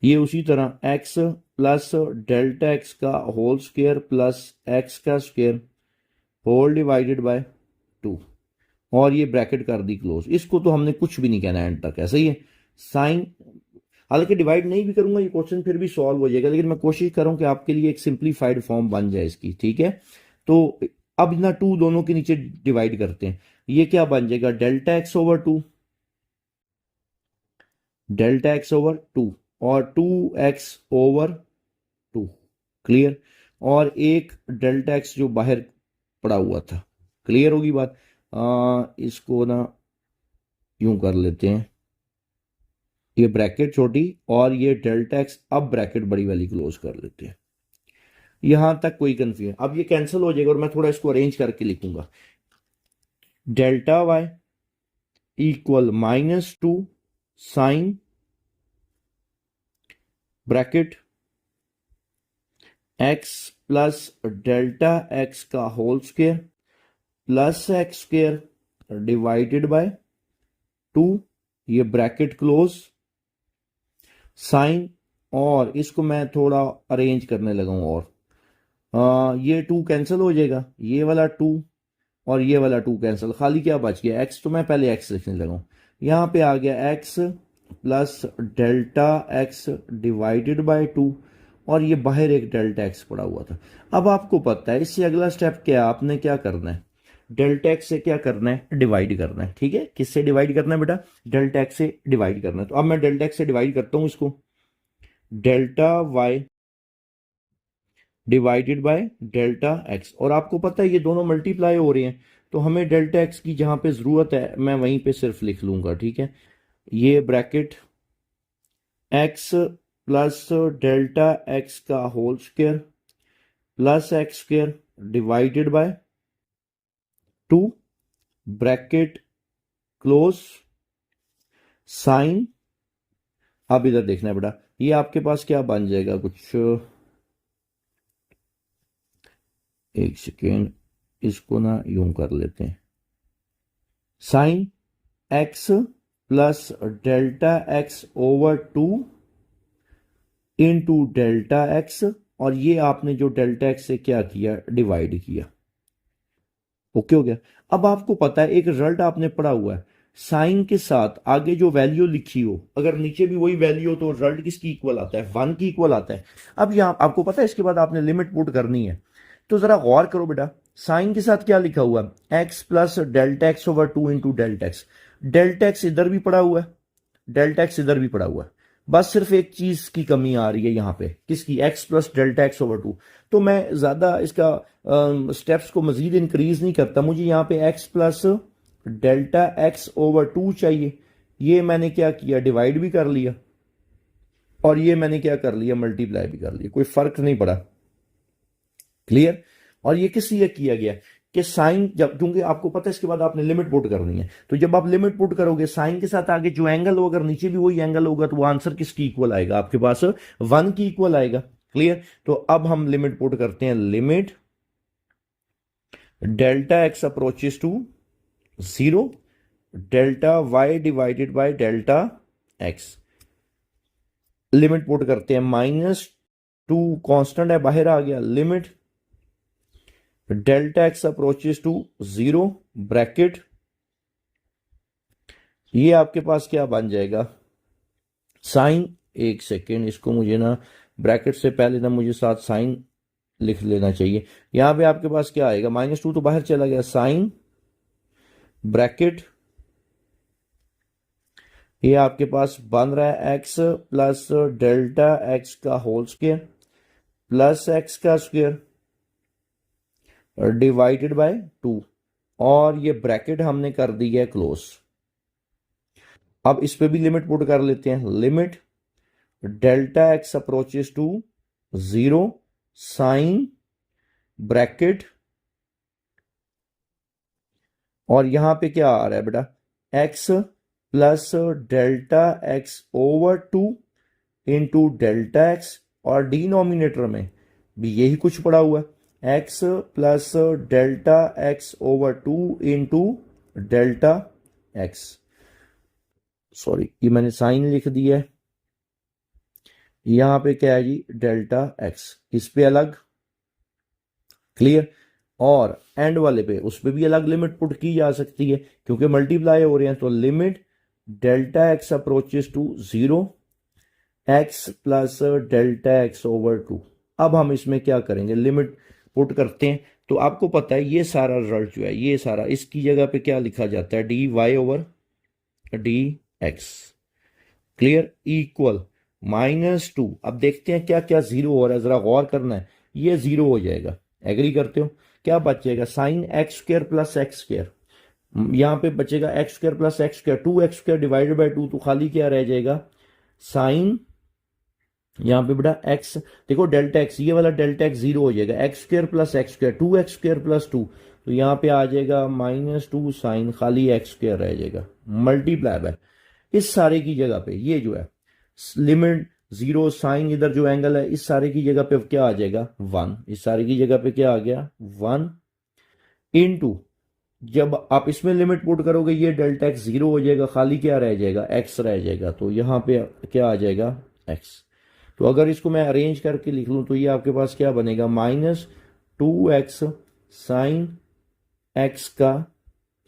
ये उसी तरह x प्लस डेल्टा एक्स का होल स्क्वायर प्लस एक्स का स्क्वायर होल डिवाइडेड बाय 2, और ये ब्रैकेट कर दी क्लोज। इसको तो हमने कुछ भी नहीं कहना एंड तक, ऐसा ही है। साइन, हालांकि डिवाइड नहीं भी करूंगा ये क्वेश्चन फिर भी सॉल्व हो जाएगा, लेकिन मैं कोशिश करूं कि आपके लिए एक सिंप्लीफाइड फॉर्म बन जाए इसकी, ठीक है। तो अब ना 2 दोनों के नीचे डिवाइड करते हैं, ये क्या बन जाएगा, delta x over 2, delta x over 2 और 2x ओवर 2, क्लियर। और एक डेल्टा एक्स जो बाहर पड़ा हुआ था, क्लियर होगी बात। इसको ना यूं कर लेते हैं, ये ब्रैकेट छोटी और ये डेल्टा एक्स, अब ब्रैकेट बड़ी वाली क्लोज कर लेते हैं। यहां तक कोई कंफ्यूजन, अब ये कैंसिल हो जाएगा और मैं थोड़ा इसको अरेंज करके लिखूंगा। Delta y equal -2 sine bracket x plus delta x का whole square plus x square divided by 2, ये ब्रैकेट क्लोज, साइन, और इसको मैं थोड़ा अरेंज करने लगा हूं। और ये 2 कैंसिल हो जाएगा, ये वाला 2 और ये वाला 2 कैंसिल, खाली क्या बच गया, x। तो मैं पहले x लिखने लगा हूं, यहां पे आ गया x plus delta x divided by 2, और ये बाहर एक डेल्टा एक्स पड़ा हुआ था। अब आपको पता है इससे अगला स्टेप क्या है, आपने क्या करना है, डेल्टा एक्स से क्या करना है, डिवाइड करना है, ठीक है। किससे डिवाइड करना है बेटा, डेल्टा एक्स से डिवाइड करना है। तो अब मैं डेल्टा एक्स से डिवाइड करता हूं इसको, delta y divided by delta x, और आपको पता है ये दोनों मल्टीप्लाई हो रहे हैं, तो हमें डेल्टा एक्स की जहां पे जरूरत है मैं वहीं पे सिर्फ लिख लूंगा, ठीक है। ये bracket x plus delta x का whole square plus x square divided by 2, bracket close, sine. अब इधर देखना है बेटा, ये आपके पास क्या बन जाएगा कुछ, एक सेकेंड, इसको ना यूं कर लेते हैं, sign x plus delta x over 2 into delta x, और ये आपने जो डेल्टा एक्स से क्या किया, डिवाइड किया, ओके हो गया। अब आपको पता है एक रिजल्ट आपने पढ़ा हुआ है, साइन के साथ आगे जो वैल्यू लिखी हो अगर नीचे भी वही वैल्यू हो तो रिजल्ट किसकी इक्वल आता है, 1 की इक्वल आता है। अब यहां आपको पता है इसके बाद आपने लिमिट पुट करनी है, तो जरा गौर करो बेटा, साइन के साथ क्या लिखा हुआ है, x plus delta x over 2 into delta x. Delta x इधर भी पड़ा हुआ है, डेल्टा एक्स इधर भी पड़ा हुआ है, बस सिर्फ एक चीज की कमी आ रही है यहां पे, किसकी, x plus delta x over 2। तो मैं ज्यादा इसका स्टेप्स को मजीद इंक्रीज नहीं करता, मुझे यहाँ पे x plus delta x over 2 चाहिए। ये मैंने क्या किया, डिवाइड भी कर लिया, और ये मैंने क्या कर लिया, मल्टीप्लाई भी कर लिया, कोई फर्क नहीं पड़ा, क्लियर। और ये किस लिए किया गया कि साइन, जब क्योंकि आपको पता है इसके बाद आपने लिमिट पुट करनी है, तो जब आप लिमिट पुट करोगे साइन के साथ आगे जो एंगल हो अगर नीचे भी वही एंगल होगा तो वो आंसर किसकी इक्वल आएगा, आपके पास 1 की इक्वल आएगा, क्लियर। तो अब हम लिमिट पुट करते हैं, limit delta x approaches to 0 delta y divided by delta x, limit put करते हैं, -2 कांस्टेंट है बाहर आ गया, limit delta x approaches to 0 bracket, ये आपके पास क्या बन जाएगा, साइन, एक सेकेंड इसको मुझे ना ब्रैकेट से पहले ना मुझे साथ साइन लिख लेना चाहिए। यहां पे आपके पास क्या आएगा, -2 तो बाहर चला गया, साइन ब्रैकेट ये आपके पास बन रहा है एक्स प्लस डेल्टा एक्स का होल स्क्वायर प्लस एक्स का स्क्वायर डिवाइडेड बाय 2, और ये ब्रैकेट हमने कर दी है क्लोज। अब इस पे भी लिमिट पुट कर लेते हैं, limit delta x approaches to 0 sine bracket, और यहां पे क्या आ रहा है बेटा, x plus delta x over 2 into delta x, और डिनोमिनेटर में भी यही कुछ पड़ा हुआ है, x plus delta x over 2 into delta x. Sorry, ये मैंने साइन लिख दिया है, यहां पे क्या है जी, डेल्टा एक्स, इस पे अलग, क्लियर। और एंड वाले पे उस पे भी अलग लिमिट पुट की जा सकती है क्योंकि मल्टीप्लाई हो रहे हैं, तो limit delta x approaches to 0 x plus delta x over 2। अब हम इसमें क्या करेंगे, लिमिट पुट करते हैं, तो आपको पता है ये सारा रिजल्ट जो है, ये सारा इसकी जगह पे क्या लिखा जाता है, d y over d x, clear, equal -2। अब देखते हैं क्या क्या जीरो हो रहा है, जरा गौर करना है, ये जीरो हो जाएगा, एग्री करते हो, क्या बचेगा, sine x square plus x square, यहां पे बचेगा x square plus x square, 2x square divided by 2, तो खाली क्या रह जाएगा, साइन, यहां पे बेटा एक्स, देखो डेल्टा एक्स, ये वाला डेल्टा एक्स जीरो हो जाएगा, x square plus x square, 2x square plus 2, तो यहां पे आ जाएगा -2 साइन, खाली एक्स स्क्वायर रह जाएगा, मल्टीप्लाई बाय इस सारे की जगह पे ये जो है लिमिट 0 साइन, इधर जो एंगल है इस सारे की जगह पे क्या आ जाएगा 1, इस सारे की जगह पे क्या आ गया 1 इंटू, जब आप इसमें लिमिट पुट करोगे ये डेल्टा एक्स जीरो हो जाएगा, खाली क्या रह जाएगा, एक्स रह जाएगा, तो यहां पे क्या आ जाएगा एक्स। तो अगर इसको मैं अरेंज करके लिख लूं तो ये आपके पास क्या बनेगा, -2x साइन एक्स का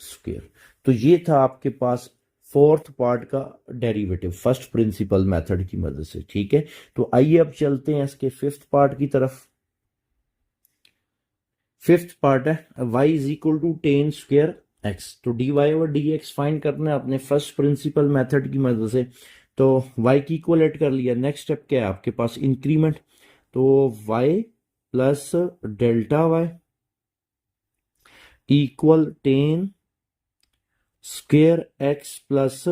स्क्वायर। तो ये था आपके पास फोर्थ पार्ट का डेरिवेटिव फर्स्ट प्रिंसिपल मेथड की मदद से, ठीक है। तो आइए अब चलते हैं इसके फिफ्थ पार्ट की तरफ। फिफ्थ पार्ट है y is equal to ten square x, तो dy और dx फाइंड करना है अपने फर्स्ट प्रिंसिपल मेथड की मदद से। तो y की इक्वलेट कर लिया, नेक्स्ट स्टेप क्या है आपके पास, इंक्रीमेंट, तो y plus delta y equal tan square x plus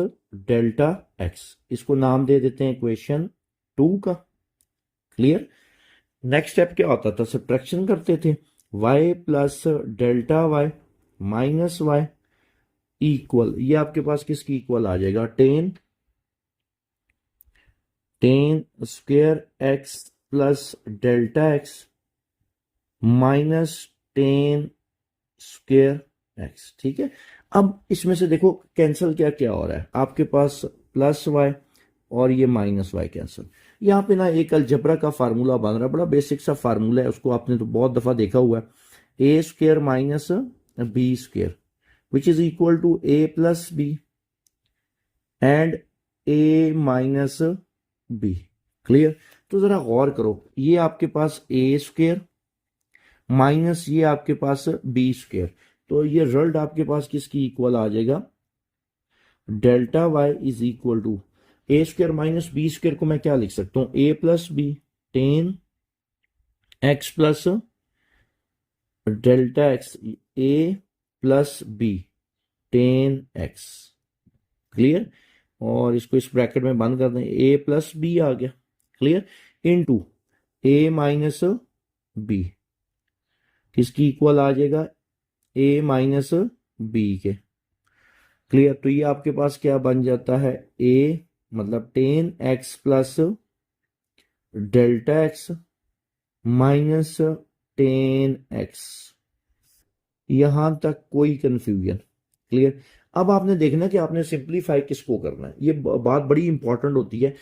delta x, इसको नाम दे देते हैं इक्वेशन 2 का, क्लियर। नेक्स्ट स्टेप क्या होता था, सब्ट्रैक्शन करते थे, y plus delta y minus y equal, ये आपके पास किसकी इक्वल आ जाएगा, ten square x plus delta x minus ten square x, ठीक है। अब इसमें से देखो कैंसिल क्या क्या हो रहा है, आपके पास प्लस वाई और ये माइनस वाई कैंसिल। यहाँ पे ना एक अलजबरा का फार्मूला बन रहा है, बड़ा बेसिक सा फार्मूला है, उसको आपने तो बहुत दफा देखा हुआ है, a square minus b square which is equal to a plus b and a minus b, clear. तो जरा गौर करो, ये आपके पास ए स्क्वायर माइनस ये आपके पास बी स्क्वायर, तो ये रिजल्ट आपके पास किसकी इक्वल आ जाएगा, delta y is equal to a square minus b square को मैं क्या लिख सकता हूं, a plus b tan x plus delta x, a plus b tan x, clear. और इसको इस ब्रैकेट में बंद कर दें, ए प्लस बी आ गया, क्लियर, इनटू ए माइनस बी, किसकी इक्वल आ जाएगा, ए माइनस बी के, क्लियर। तो ये आपके पास क्या बन जाता है, ए मतलब ten x plus delta x minus tan x, यहां तक कोई कंफ्यूजन, क्लियर। अब आपने देखना कि आपने सिंप्लीफाई किसको करना है, ये बात बड़ी इंपॉर्टेंट होती है,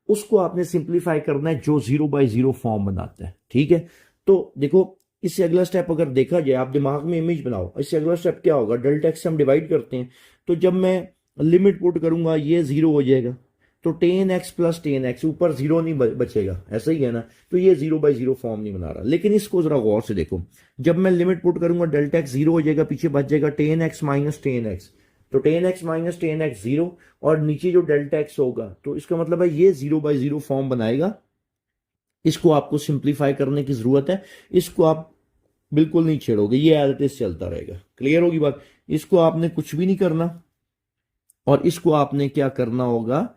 उसको आपने सिंप्लीफाई करना है जो 0/0 फॉर्म बनाता है, ठीक है। तो देखो इससे अगला स्टेप अगर देखा जाए, आप दिमाग में इमेज बनाओ, इससे अगला स्टेप क्या होगा, डेल्टा एक्स हम डिवाइड करते हैं, तो जब मैं लिमिट पुट करूंगा ये जीरो हो जाएगा, तो tan x plus ten x, ऊपर जीरो नहीं बचेगा, ऐसा ही है ना। तो ये 0/0 फॉर्म नहीं बना रहा। लेकिन इसको जरा गौर से देखो, जब मैं लिमिट पुट करूंगा डेल्टा एक्स जीरो हो जाएगा, पीछे बच जाएगा tan x minus tan x. तो tan x minus tan x zero, और नीचे जो डेल्टा एक्स होगा, तो इसका मतलब है ये 0/0 फॉर्म बनाएगा। इसको आपको सिंप्लीफाई करने की जरूरत है, इसको आप बिल्कुल नहीं छेड़ोगे, ये एज इट इज चलता रहेगा। क्लियर होगी बात। इसको आपने कुछ भी नहीं करना, और इसको आपने क्या करना होगा,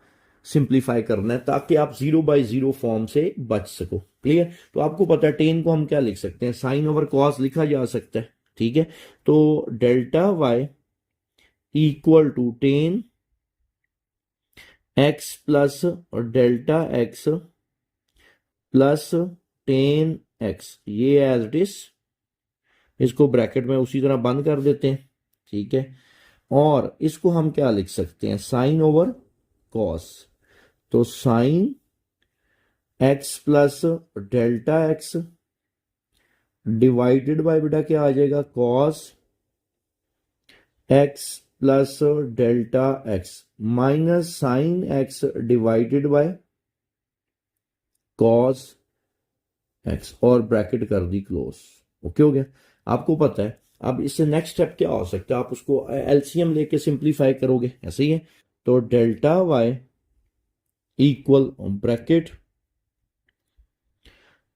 सिंप्लीफाई करना है, ताकि आप 0/0 फॉर्म से बच सको। क्लियर। तो आपको पता है टेन को हम क्या लिख सकते हैं, साइन ओवर कॉस लिखा जा सकता है। ठीक है, तो delta y equal to ten x plus delta x plus ten x, ये एज इट इज, इसको ब्रैकेट में उसी तरह बंद कर देते हैं। ठीक है, और इसको हम क्या लिख सकते हैं, साइन ओवर कॉस। तो sign x plus delta x divided bye बेटा क्या आ जाएगा, cos x plus delta x minus sine x divided by cos x, और ब्रैकेट कर दी क्लोज। ओके हो गया। आपको पता है अब इससे नेक्स्ट स्टेप क्या हो सकता है, आप उसको एलसीएम लेके सिंप्लीफाई करोगे, ऐसे ही है। तो delta y equal bracket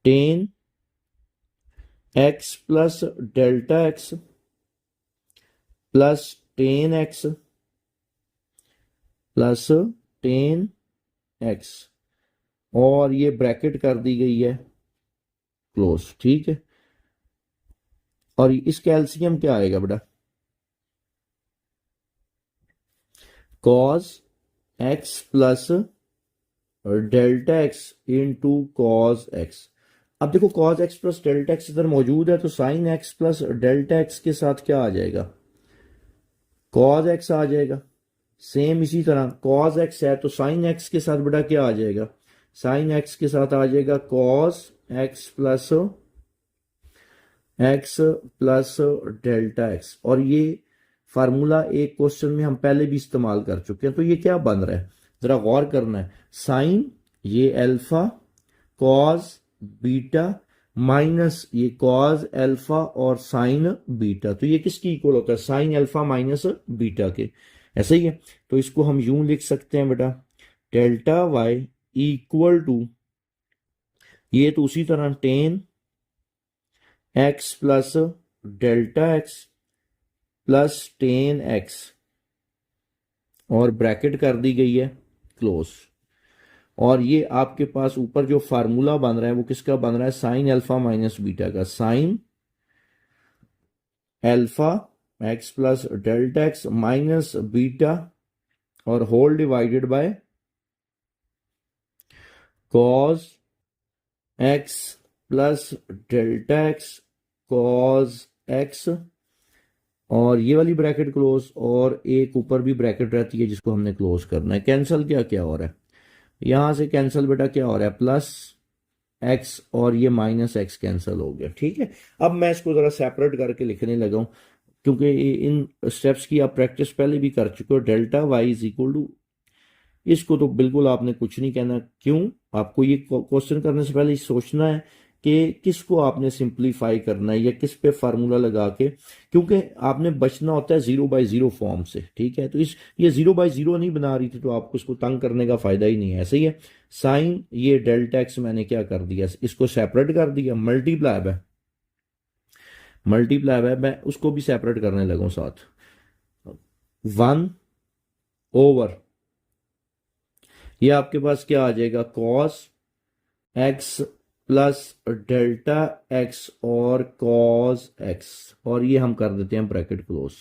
ten x plus delta x plus ten x plus ten x, और ये ब्रैकेट कर दी गई है क्लोज। ठीक है, और इसका एलसीएम क्या आएगा बेटा, cos x plus delta x into cos x. अब देखो cos x plus delta x इधर मौजूद है, तो sign x plus delta x के साथ क्या आ जाएगा, कॉस एक्स आ जाएगा। सेम इसी तरह कॉस एक्स है, तो साइन एक्स के साथ बेटा क्या आ जाएगा, साइन एक्स के साथ आ जाएगा cos x plus delta x. और ये फार्मूला एक क्वेश्चन में हम पहले भी इस्तेमाल कर चुके हैं। तो ये क्या बन रहा है, जरा गौर करना है, साइन ये अल्फा कॉस बीटा माइनस ये कॉस अल्फा और साइन बीटा, तो ये किसकी इक्वल होता है, साइन अल्फा माइनस बीटा के, ऐसा ही है। तो इसको हम यूं लिख सकते हैं बेटा, डेल्टा वाई इक्वल टू, ये तो उसी तरह ten x plus delta x plus ten x, और ब्रैकेट कर दी गई है क्लोज। और ये आपके पास ऊपर जो फार्मूला बन रहा है वो किसका बन रहा है, साइन अल्फा माइनस बीटा का, sine alpha x plus delta x minus beta, और whole divided by cos x plus delta x cos x, और ये वाली ब्रैकेट क्लोज, और एक ऊपर भी ब्रैकेट रहती है जिसको हमने क्लोज करना है। कैंसल क्या क्या हो रहा है, यहां से कैंसल बेटा क्या हो रहा है, प्लस एक्स और ये माइनस एक्स कैंसिल हो गया। ठीक है, अब मैं इसको जरा सेपरेट करके लिखने लगा हूं, क्योंकि इन स्टेप्स की आप प्रैक्टिस पहले भी कर चुके हो। Delta y is equal to, इसको तो बिल्कुल आपने कुछ नहीं कहना। क्यों, आपको ये क्वेश्चन करने से पहले सोचना है कि किसको आपने सिंप्लीफाई करना है या किस पे फार्मूला लगा के, क्योंकि आपने बचना होता है 0/0 फॉर्म से। ठीक है, तो इस ये 0/0 नहीं बना रही थी, तो आपको इसको तंग करने का फायदा ही नहीं है। ऐसे ही है, साइन ये डेल्टा एक्स मैंने क्या कर दिया, इसको सेपरेट कर दिया, मल्टीप्लाई है, मैं उसको भी सेपरेट करने लगा साथ, 1 ओवर ये आपके पास क्या आ जाएगा, cos x plus delta x और कॉस एक्स, और ये हम कर देते हैं ब्रैकेट क्लोज।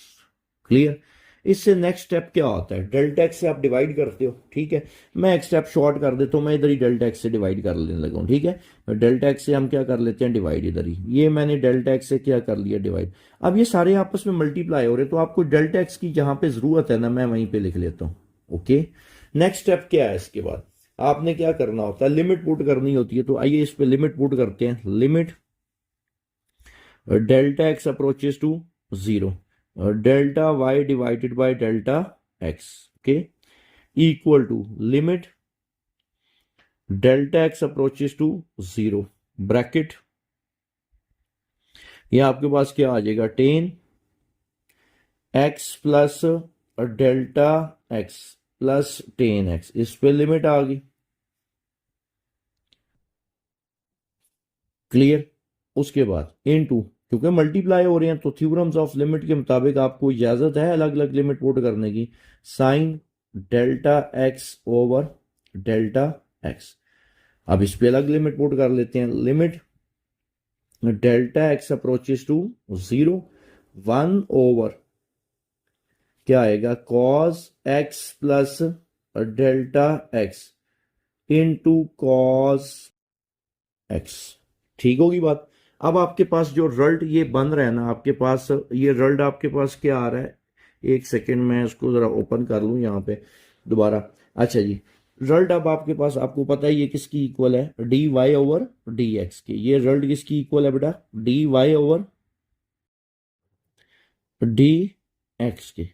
क्लियर। इससे नेक्स्ट स्टेप क्या होता है, डेल्टा एक्स से आप डिवाइड करते हो। ठीक है, मैं एक स्टेप शॉर्ट कर देता हूं, मैं इधर ही डेल्टा एक्स से डिवाइड कर लेने लगा हूं। ठीक है, डेल्टा एक्स से हम क्या कर लेते हैं, डिवाइड, इधर ही ये मैंने डेल्टा एक्स से क्या कर लिया, डिवाइड। अब ये सारे आपस में मल्टीप्लाई हो रहे, तो आपको डेल्टा एक्स की जहां पे जरूरत है ना, मैं वहीं पे लिख लेता हूं। ओके, नेक्स्ट स्टेप क्या है, इसके बाद आपने क्या करना होता है, लिमिट पुट करनी होती है। तो आइए इस पे लिमिट पुट करते हैं, limit delta x approaches to 0, delta y divided by delta x, okay, equal to limit delta x approaches to 0 bracket, ये आपके पास क्या आ जाएगा 10x plus delta x plus 10x, इस पे लिमिट आ गई। क्लियर। उसके बाद इनटू, क्योंकि मल्टीप्लाई हो रहे हैं तो थ्योरम्स ऑफ लिमिट के मुताबिक आपको इजाजत है अलग अलग लिमिट पुट करने की। Sine delta x over delta x, अब इस पे अलग लिमिट पुट कर लेते हैं। Limit delta x approaches to 0, 1 over क्या आएगा cos x plus delta x into cos x. ठीक होगी बात। अब आपके पास जो रिजल्ट ये बन रहा है ना, आपके पास ये रिजल्ट आपके पास क्या आ रहा है, एक सेकेंड में इसको जरा ओपन कर लूं यहाँ पे दोबारा। अच्छा जी, रिजल्ट अब आपके पास, आपको पता है ये किसकी इक्वल है, d y over d x के। ये रिजल्ट किसकी इक्वल है बेटा, d y over d x के।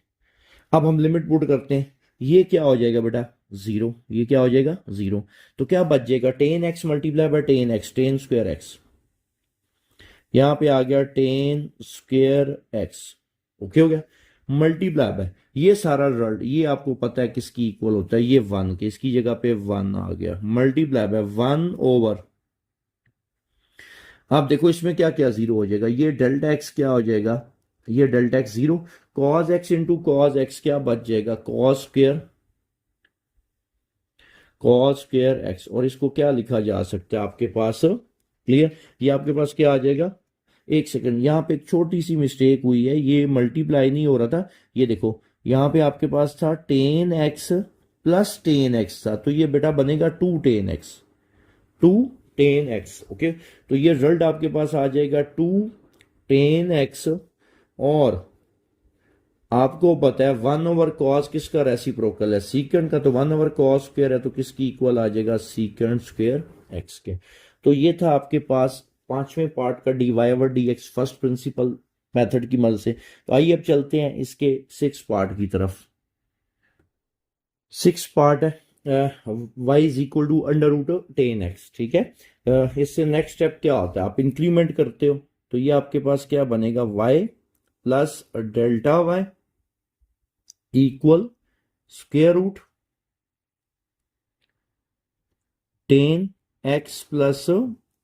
अब हम लिमिट पुट करते हैं, ये क्या हो जाएगा बेटा 0, ये क्या हो जाएगा 0। तो क्या बच जाएगा 10x multiply by 10x, 10 square x, यहां पे आ गया 10 स्क्वायर एक्स। ओके हो गया। मल्टीप्लाई बाय ये सारा रिजल्ट, ये आपको पता है किसकी इक्वल होता है, ये 1 के, इसकी जगह पे 1 आ गया। मल्टीप्लाई बाय 1 ओवर, आप देखो इसमें क्या क्या 0 हो जाएगा, ये डेल्टा एक्स क्या हो जाएगा, ये delta x 0, cos x into cos x क्या बच जाएगा कॉस स्क्वायर एक्स, और इसको क्या लिखा जा सकता है आपके पास। क्लियर। ये आपके पास क्या आ जाएगा, एक सेकंड, यहाँ पे एक छोटी सी मिस्टेक हुई है, ये मल्टीप्लाई नहीं हो रहा था। ये देखो यहाँ पे आपके पास था 10x प्लस 10x था, तो ये बेटा बनेगा 2 10x, 2 10x। ओके, तो ये रिजल्ट आपके पास आ जाएगा 2 10x, और आपको पता है 1 ओवर कॉस किसका रेसिप्रोकल है, सीकेंड का, तो 1 ओवर कॉस स्क्वायर है तो किसकी इक्वल आ जाएगा सीकेंड स्क्वायर एक्स के। तो ये था आपके पास पांचवें पार्ट का d y over d x first principle method की मदद से। तो आइए अब चलते हैं इसके 6 पार्ट की तरफ। 6 पार्ट है y is equal to under root 10x। ठीक है, इससे नेक्स्ट स्टेप क्या होता है, आप इंक्रीमेंट करते हो, तो ये आपके पास क्या बनेगा y plus delta y equal square root 10x plus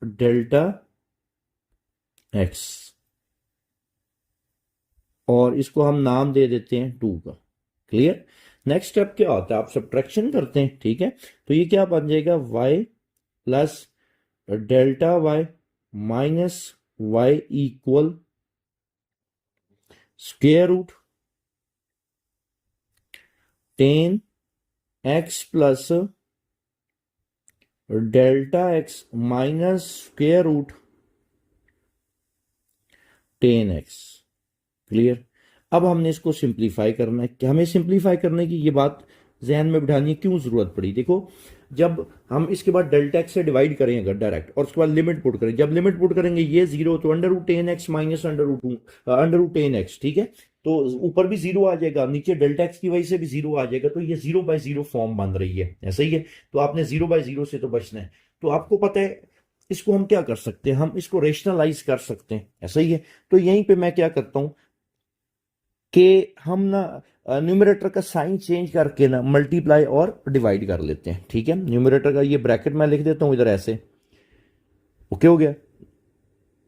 delta x, और इसको हम नाम दे देते हैं 2 का। क्लियर। नेक्स्ट स्टेप क्या होता है, आप सब्ट्रैक्शन करते हैं। ठीक है, तो ये क्या बन जाएगा y plus delta y minus y equal square root 10x plus delta x minus square root 10x। Clear. अब हमने इसको सिंप्लीफाई करना है, हमें सिंप्लीफाई करने की ये बात जहन में बिठानी है, क्यों जरूरत पड़ी। देखो जब हम इसके बाद डेल्टा एक्स से डिवाइड करें अगर डायरेक्ट, और उसके बाद लिमिट पुट करें, जब लिमिट पुट करेंगे ये 0, तो under root 10x minus under root 10x। ठीक है, तो ऊपर भी 0 आ जाएगा, नीचे डेल्टा एक्स की वजह से भी 0 आ जाएगा, तो ये 0/0 फॉर्म बन रही है, ऐसा ही है। तो आपने 0/0 से तो बचना है। तो आपको पता है इसको हम क्या कर सकते हैं, हम इसको रेशनलाइज कर सकते हैं, ऐसा ही है। तो यहीं पे मैं क्या करता हूं कि हम ना न्यूमरेटर का साइन चेंज करके ना मल्टीप्लाई और डिवाइड कर लेते हैं। ठीक है, न्यूमरेटर का ये ब्रैकेट मैं लिख देता हूं इधर ऐसे। ओके हो गया।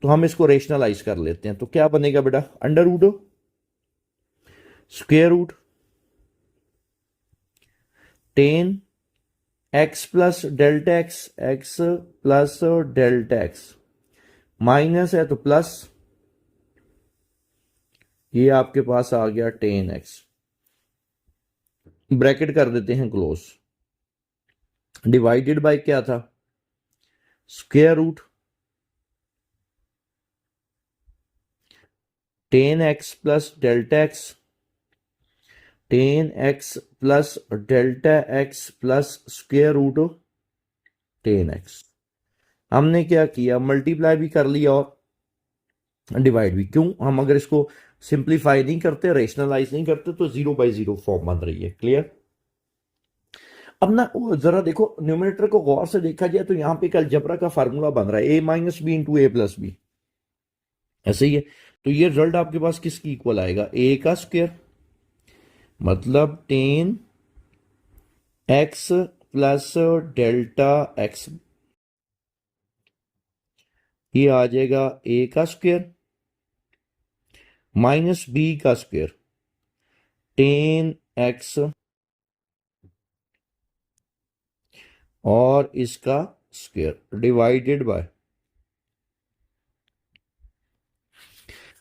तो हम इसको रेशनलाइज कर लेते हैं, तो क्या बनेगा बेटा under root square root 10x plus delta x plus delta x, minus है तो प्लस, ये आपके पास आ गया 10x, ब्रैकेट कर देते हैं क्लोज, डिवाइडेड बाय क्या था square root 10x plus delta x, 10x plus delta x plus square root 10x। हमने क्या किया, मल्टीप्लाई भी कर लिया और डिवाइड भी। क्यों, हम अगर इसको सिंप्लीफाई नहीं करते, रेशनलाइज नहीं करते, तो 0/0 फॉर्म बन रही है। क्लियर। अब ना जरा देखो न्यूमरेटर को गौर से देखा जाए तो यहाँ पे एक अलजबरा का फार्मूला बन रहा है ए माइनस बी इंटू ए प्लस बी, ऐसे ही है। तो ये रिजल्ट आपके पास किसकी इक्वल आएगा, ए का स्क्वायर मतलब ten x plus delta x, ये आ जाएगा ए का स्क्वायर माइनस बी का स्क्वायर टेन एक्स और इसका स्क्वायर डिवाइडेड बाय,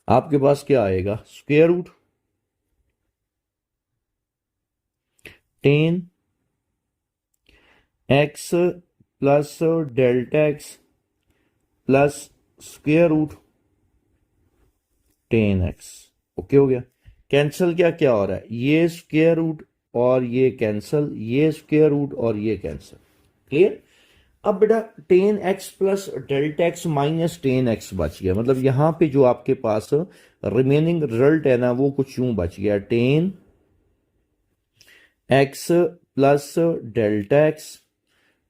आपके पास क्या आएगा square root ten x plus delta x plus square root ten x. Okay हो गया। कैंसल क्या क्या हो रहा है, ये स्क्वायर रूट और ये कैंसल, ये स्क्वायर रूट और ये कैंसल। क्लियर। अब बेटा ten x plus delta x minus tan x बच गया, मतलब यहां पे जो आपके पास रिमेनिंग रिजल्ट है ना वो कुछ यूं बच गया ten x plus delta x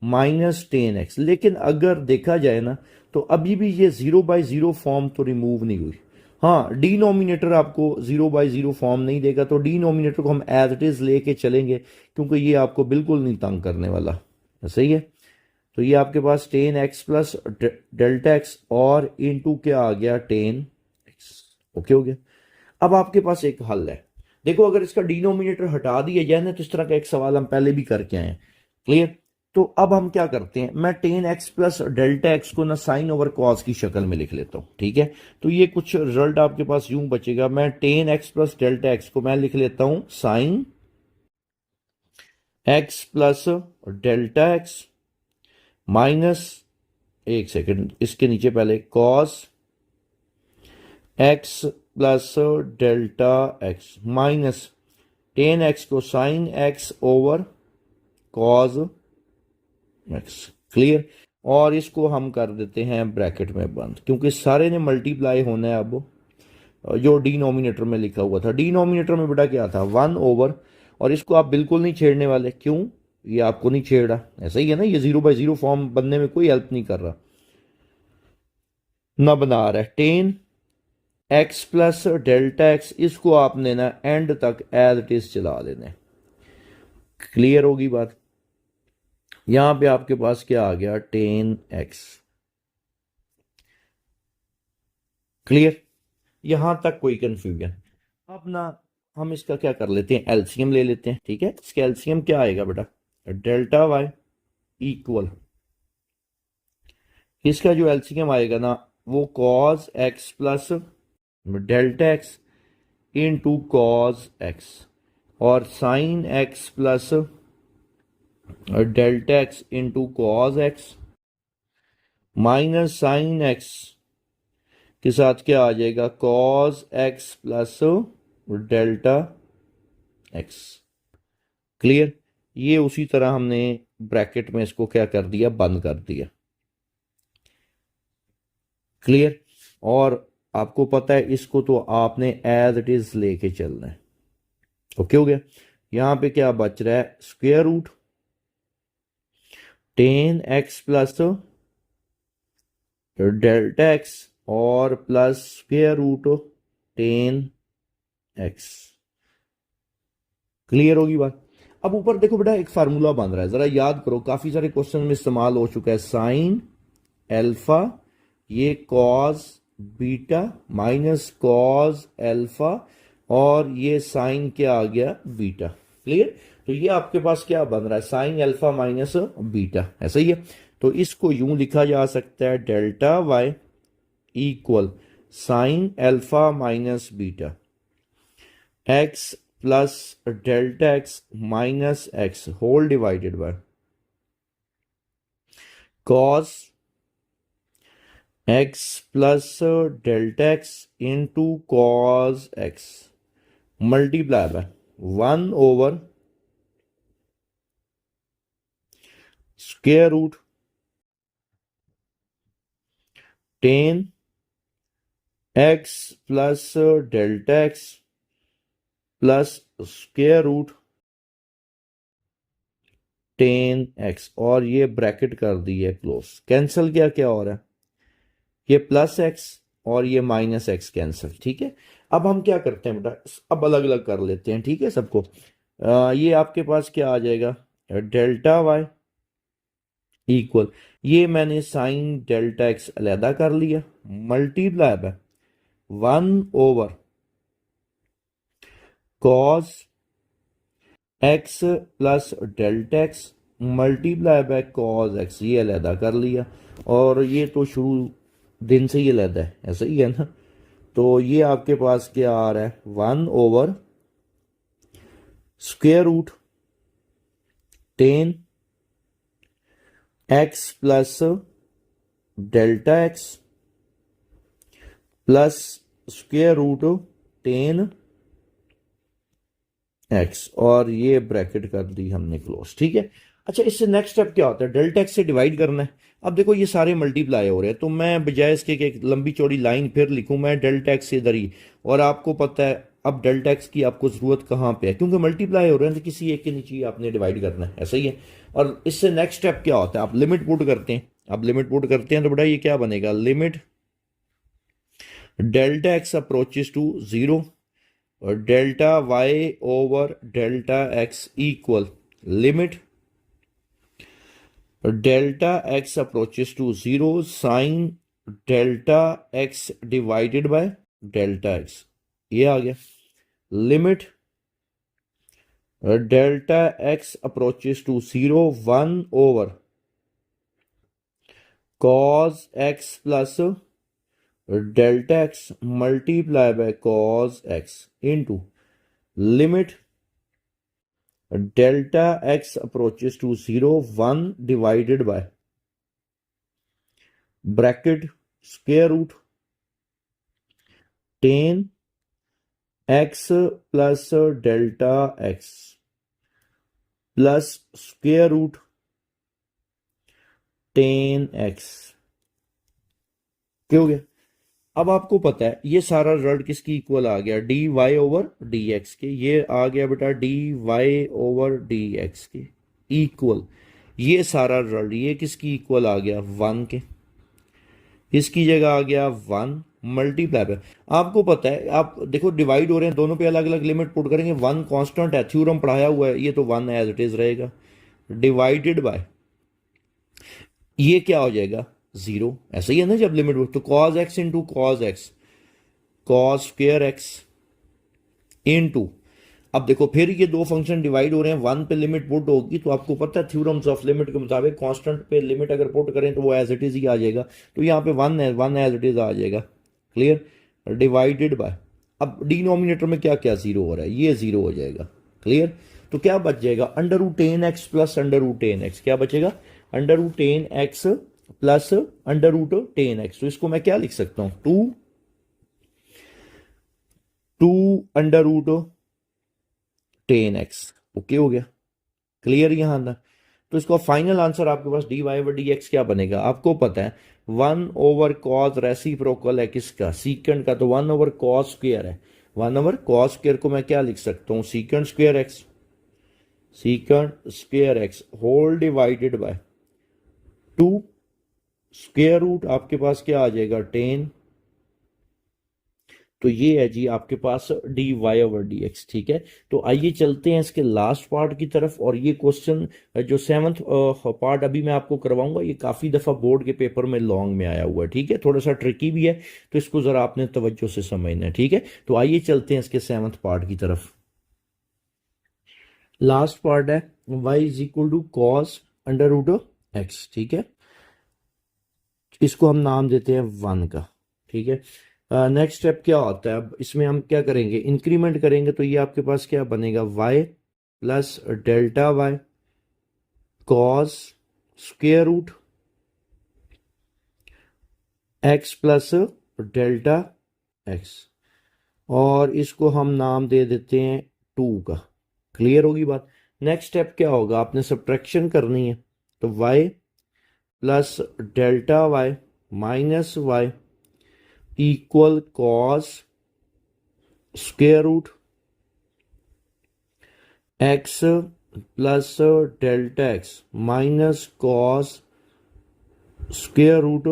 minus tan x. लेकिन अगर देखा जाए ना तो अभी भी ये जीरो बाय जीरो फॉर्म तो रिमूव नहीं हुई। हाँ डिनोमिनेटर आपको जीरो बाय जीरो फॉर्म नहीं देगा, तो डिनोमिनेटर को हम एज इट इज लेके चलेंगे क्योंकि ये आपको बिल्कुल नहीं तंग करने वाला। सही है। तो ये आपके पास tan x plus delta x और इनटू क्या आ गया टेन एक्स। ओके हो गया। अब आपके पास एक हल है। देखो अगर इसका डिनोमिनेटर हटा दिया जाए ना तो इस तरह का एक सवाल हम पहले भी करके आए हैं। क्लियर। तो अब हम क्या करते हैं, मैं tan x plus delta x को ना साइन ओवर कॉस की शक्ल में लिख लेता हूं। ठीक है। तो ये कुछ रिजल्ट आपके पास यूं बचेगा, मैं tan x plus delta x को मैं लिख लेता हूं sine x plus delta x minus, एक सेकेंड इसके नीचे पहले cos x plus delta x minus tan x को sine x over cos x. Clear. और इसको हम कर देते हैं ब्रैकेट में बंद, क्योंकि सारे ने मल्टीप्लाई होना है। अब जो डिनोमिनेटर में लिखा हुआ था, डिनोमिनेटर में बेटा क्या था वन ओवर, और इसको आप बिल्कुल नहीं छेड़ने वाले, क्यों, ये आपको नहीं छेड़ रहा, ऐसा ही है ना, ये जीरो बाय जीरो फॉर्म बनने में कोई हेल्प नहीं कर रहा ना बना रहा है। Ten x plus delta x, इसको आपने ना एंड तक एज इट इज चला देना है। क्लियर होगी बात। यहां पे आपके पास क्या आ गया टेन एक्स। क्लियर। यहां तक कोई कंफ्यूजन। अब ना हम इसका क्या कर लेते हैं, एलसीएम ले लेते हैं। ठीक है। इसका एलसीएम क्या आएगा बेटा, डेल्टा वाई इक्वल, इसका जो एलसीएम आएगा ना वो cos x plus delta x into cos x और sine x plus delta x into cos x minus sine x के साथ क्या आ जाएगा cos x plus delta x. Clear. ये उसी तरह हमने ब्रैकेट में इसको क्या कर दिया, बंद कर दिया। क्लियर। और आपको पता है इसको तो आपने एज इट इज लेके चलना है। ओके हो गया। यहां पे क्या बच रहा है square root ten x plus delta x और plus square root ten x. Clear होगी बात। अब ऊपर देखो बेटा एक फार्मूला बन रहा है, जरा याद करो, काफी सारे क्वेश्चन में इस्तेमाल हो चुका है। साइन एल्फा, ये cos beta minus cos alpha और ये साइन क्या आ गया बीटा। क्लियर। तो ये आपके पास क्या बन रहा है साइन एल्फा माइनस बीटा, ऐसा ही है। तो इसको यूं लिखा जा सकता है delta y equal sine alpha minus beta x plus delta x minus x whole divided by cos x plus delta x into cos x multiply by one over square root ten x plus delta x plus square root ten x और ये bracket कर दी है close. Cancel क्या हो रहा है, ये plus x और ये माइनस एक्स कैंसिल। ठीक है, अब हम क्या करते हैं बेटा, अब अलग अलग कर लेते हैं। ठीक है सबको, ये आपके पास क्या आ जाएगा, डेल्टा वाई इक्वल, ये मैंने साइन डेल्टा एक्स अलहदा कर लिया, multiply by 1/, cos x plus delta x multiply by cos x, ये अलहदा कर लिया। और ये तो शुरू दिन से ही अलहदा है, ऐसा ही है ना। तो ये आपके पास क्या आ रहा है, 1/, square root 10 x plus delta x plus square root 10 x और ये ब्रैकेट कर दी हमने क्लोज। ठीक है, अच्छा इससे नेक्स्ट स्टेप क्या होता है, डेल्टा एक्स से डिवाइड करना है। अब देखो ये सारे मल्टीप्लाई हो रहे हैं, तो मैं बजाय इसके कि एक लंबी चौड़ी लाइन फिर लिखूं, मैं डेल्टा एक्स इधर ही, और आपको पता है अब डेल्टा एक्स की आपको जरूरत कहाँ पे है, क्योंकि मल्टीप्लाई हो रहे हैं तो किसी एक के नीचे ही आपने डिवाइड करना है, ऐसा ही है। और इससे नेक्स्ट स्टेप क्या होता है, आप लिमिट पुट करते हैं। अब लिमिट पुट करते हैं तो बेटा ये क्या बनेगा, limit delta x approaches to 0 और delta y over delta x equal limit delta x approaches to 0 sine delta x divided by delta x, ये आ गया। Limit delta x approaches to 0 1/, cos x plus delta x multiply by cos x into limit delta x approaches to 0 1 divided by bracket square root 10 x plus delta x plus square root 10 x. क्या हो गया, अब आपको पता है ये सारा result किसकी इक्वल आ गया, d y over d x के। ये आ गया बेटा d y over d x के इक्वल, ये सारा रिजल्ट ये किसकी इक्वल आ गया, 1 के। इसकी जगह आ गया 1 मल्टीप्लाई पे, आपको पता है आप देखो डिवाइड हो रहे हैं दोनों पे अलग अलग लिमिट पुट करेंगे, 1 कांस्टेंट है, थ्योरम पढ़ाया हुआ है, ये तो 1 एज इट इज रहेगा, डिवाइडेड बाय ये क्या हो जाएगा 0, ऐसा ही है ना जब लिमिट, तो cos x into cos x cos square x into, अब देखो फिर ये दो फंक्शन डिवाइड हो रहे हैं, 1 पे लिमिट पुट होगी तो आपको पता है थ्योरम्स ऑफ लिमिट के मुताबिक कांस्टेंट पे लिमिट अगर पुट करें तो वो एज इट इज ही आ जाएगा, तो यहाँ पे 1 है, 1 एज इट इज आ जाएगा, क्लियर। डिवाइडेड बाय, अब डिनोमिनेटर में क्या क्या 0 हो रहा है, ये 0 हो जाएगा, क्लियर। तो क्या बच जाएगा, under root 10 x plus under root 10 x, क्या बचेगा, under root 10 x plus under root 10 x. तो इसको मैं क्या लिख सकता हूं, 2 अंडर रूट 10 एक्स। ओके हो गया, क्लियर यहां अंदर। तो इसका फाइनल आंसर आपके पास डी वाई डी एक्स क्या बनेगा, आपको पता है 1/cos रेसिप्रोकल है किसका, सीकेंड का, तो 1/cos स्क्वेयर है, 1/cos स्क्वेयर को मैं क्या लिख सकता हूं, second square x, second square x whole divided by 2 square root आपके पास क्या आ जाएगा 10। तो ये है जी आपके पास d y over d x, ठीक है। तो आइए चलते हैं इसके लास्ट पार्ट की तरफ, और ये क्वेश्चन जो 7th पार्ट अभी मैं आपको करवाऊंगा, ये काफी दफा बोर्ड के पेपर में लॉन्ग में आया हुआ है, ठीक है, थोड़ा सा ट्रिकी भी है, तो इसको जरा आपने तवज्जो से समझना है, ठीक है। तो आइए चलते हैं इसके 7th पार्ट की तरफ। लास्ट पार्ट है y is equal to cos under root x, ठीक है, इसको हम नाम देते हैं 1 का, ठीक है। नेक्स्ट स्टेप क्या होता है, अब इसमें हम क्या करेंगे, इंक्रीमेंट करेंगे, तो ये आपके पास क्या बनेगा, y plus delta y cos square root x plus delta x, और इसको हम नाम दे देते हैं 2 का, क्लियर होगी बात। नेक्स्ट स्टेप क्या होगा, आपने सब्ट्रैक्शन करनी है, तो y plus delta y minus y equal cos square root x plus delta x minus cos square root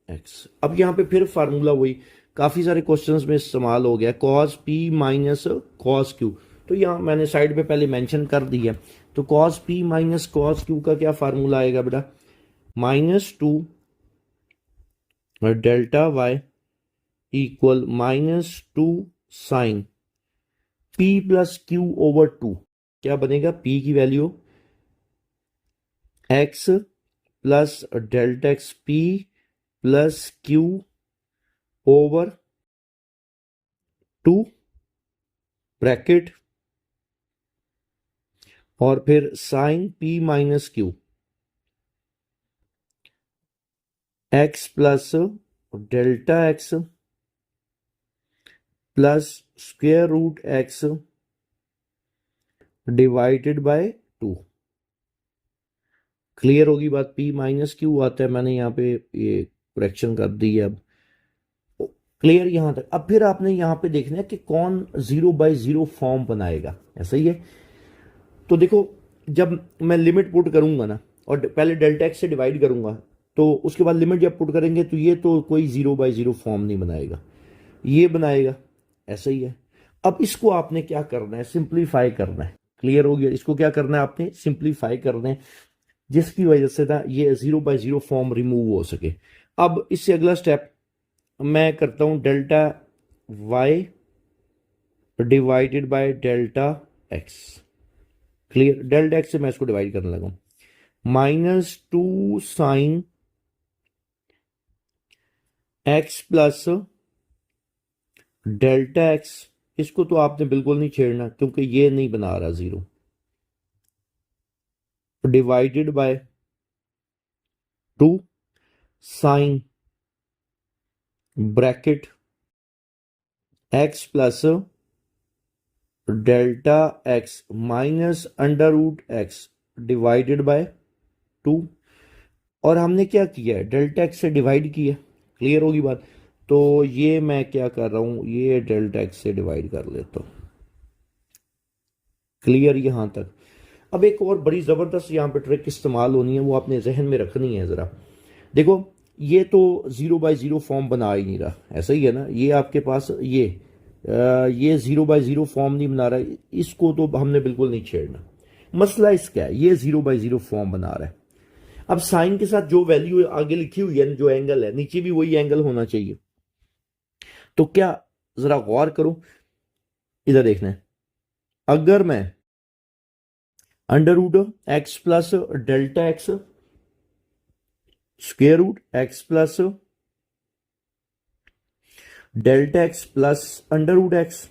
x. अब यहाँ पे फिर फार्मूला वही काफ़ी सारे क्वेश्चंस में इस्तेमाल हो गया, cos p minus cos q. तो यहाँ मैंने साइड पे पहले मेंशन कर दिया। तो cos p minus cos q का क्या फार्मूला आएगा बेटा, -2 delta y equal -2 sine p plus q over 2। क्या बनेगा, पी की value x plus delta x p plus q over 2 bracket और फिर sine p minus q x plus delta x plus square root x divided by 2। Clear होगी बात, P minus Q आता है, मैंने यहाँ पे ये करेक्शन कर दी है। अब क्लियर यहां तक। अब फिर आपने यहां पे देखना है कि कौन 0/0 फॉर्म बनाएगा, ऐसा ही है। तो देखो, जब मैं लिमिट पुट करूंगा ना और पहले डेल्टा एक्स से डिवाइड करूंगा, तो उसके बाद लिमिट जब पुट करेंगे तो ये तो कोई 0/0 फॉर्म नहीं बनाएगा, ये बनाएगा, ऐसा ही है। अब इसको आपने क्या करना है, सिंप्लीफाई करना है। क्लियर हो गया, इसको क्या करना है आपने, सिंप्लीफाई करना है, जिसकी वजह से ना ये 0/0 फॉर्म रिमूव हो सके। अब इससे अगला स्टेप मैं करता हूं, delta y divided by delta x. Clear, delta x से मैं इसको डिवाइड करने लगा, -2 sine x plus delta x. इसको तो आपने बिल्कुल नहीं छेड़ना क्योंकि ये नहीं बना रहा 0, divided by 2 sine bracket x plus delta x minus under root x divided by 2। और हमने क्या किया है, डेल्टा एक्स से डिवाइड किया। क्लियर होगी बात। तो ये मैं क्या कर रहा हूं, ये डेल्टा एक्स से डिवाइड कर लेता हूं। क्लियर यहां तक। अब एक और बड़ी ज़बरदस्त यहाँ पे ट्रिक इस्तेमाल होनी है, वो आपने जहन में रखनी है ज़रा। देखो, ये तो 0/0 फॉर्म बना ही नहीं रहा, ऐसा ही है ना, ये आपके पास ये 0/0 फॉर्म नहीं बना रहा, इसको तो हमने बिल्कुल नहीं छेड़ना। मसला इसका है, ये 0/0 फॉर्म बना रहा है। अब साइन के साथ जो वैल्यू आगे लिखी हुई है, जो एंगल है, नीचे भी वही एंगल होना चाहिए। तो क्या, जरा गौर करो, इधर देखना है। अगर मैं under root x plus delta x square root x plus delta x plus under root x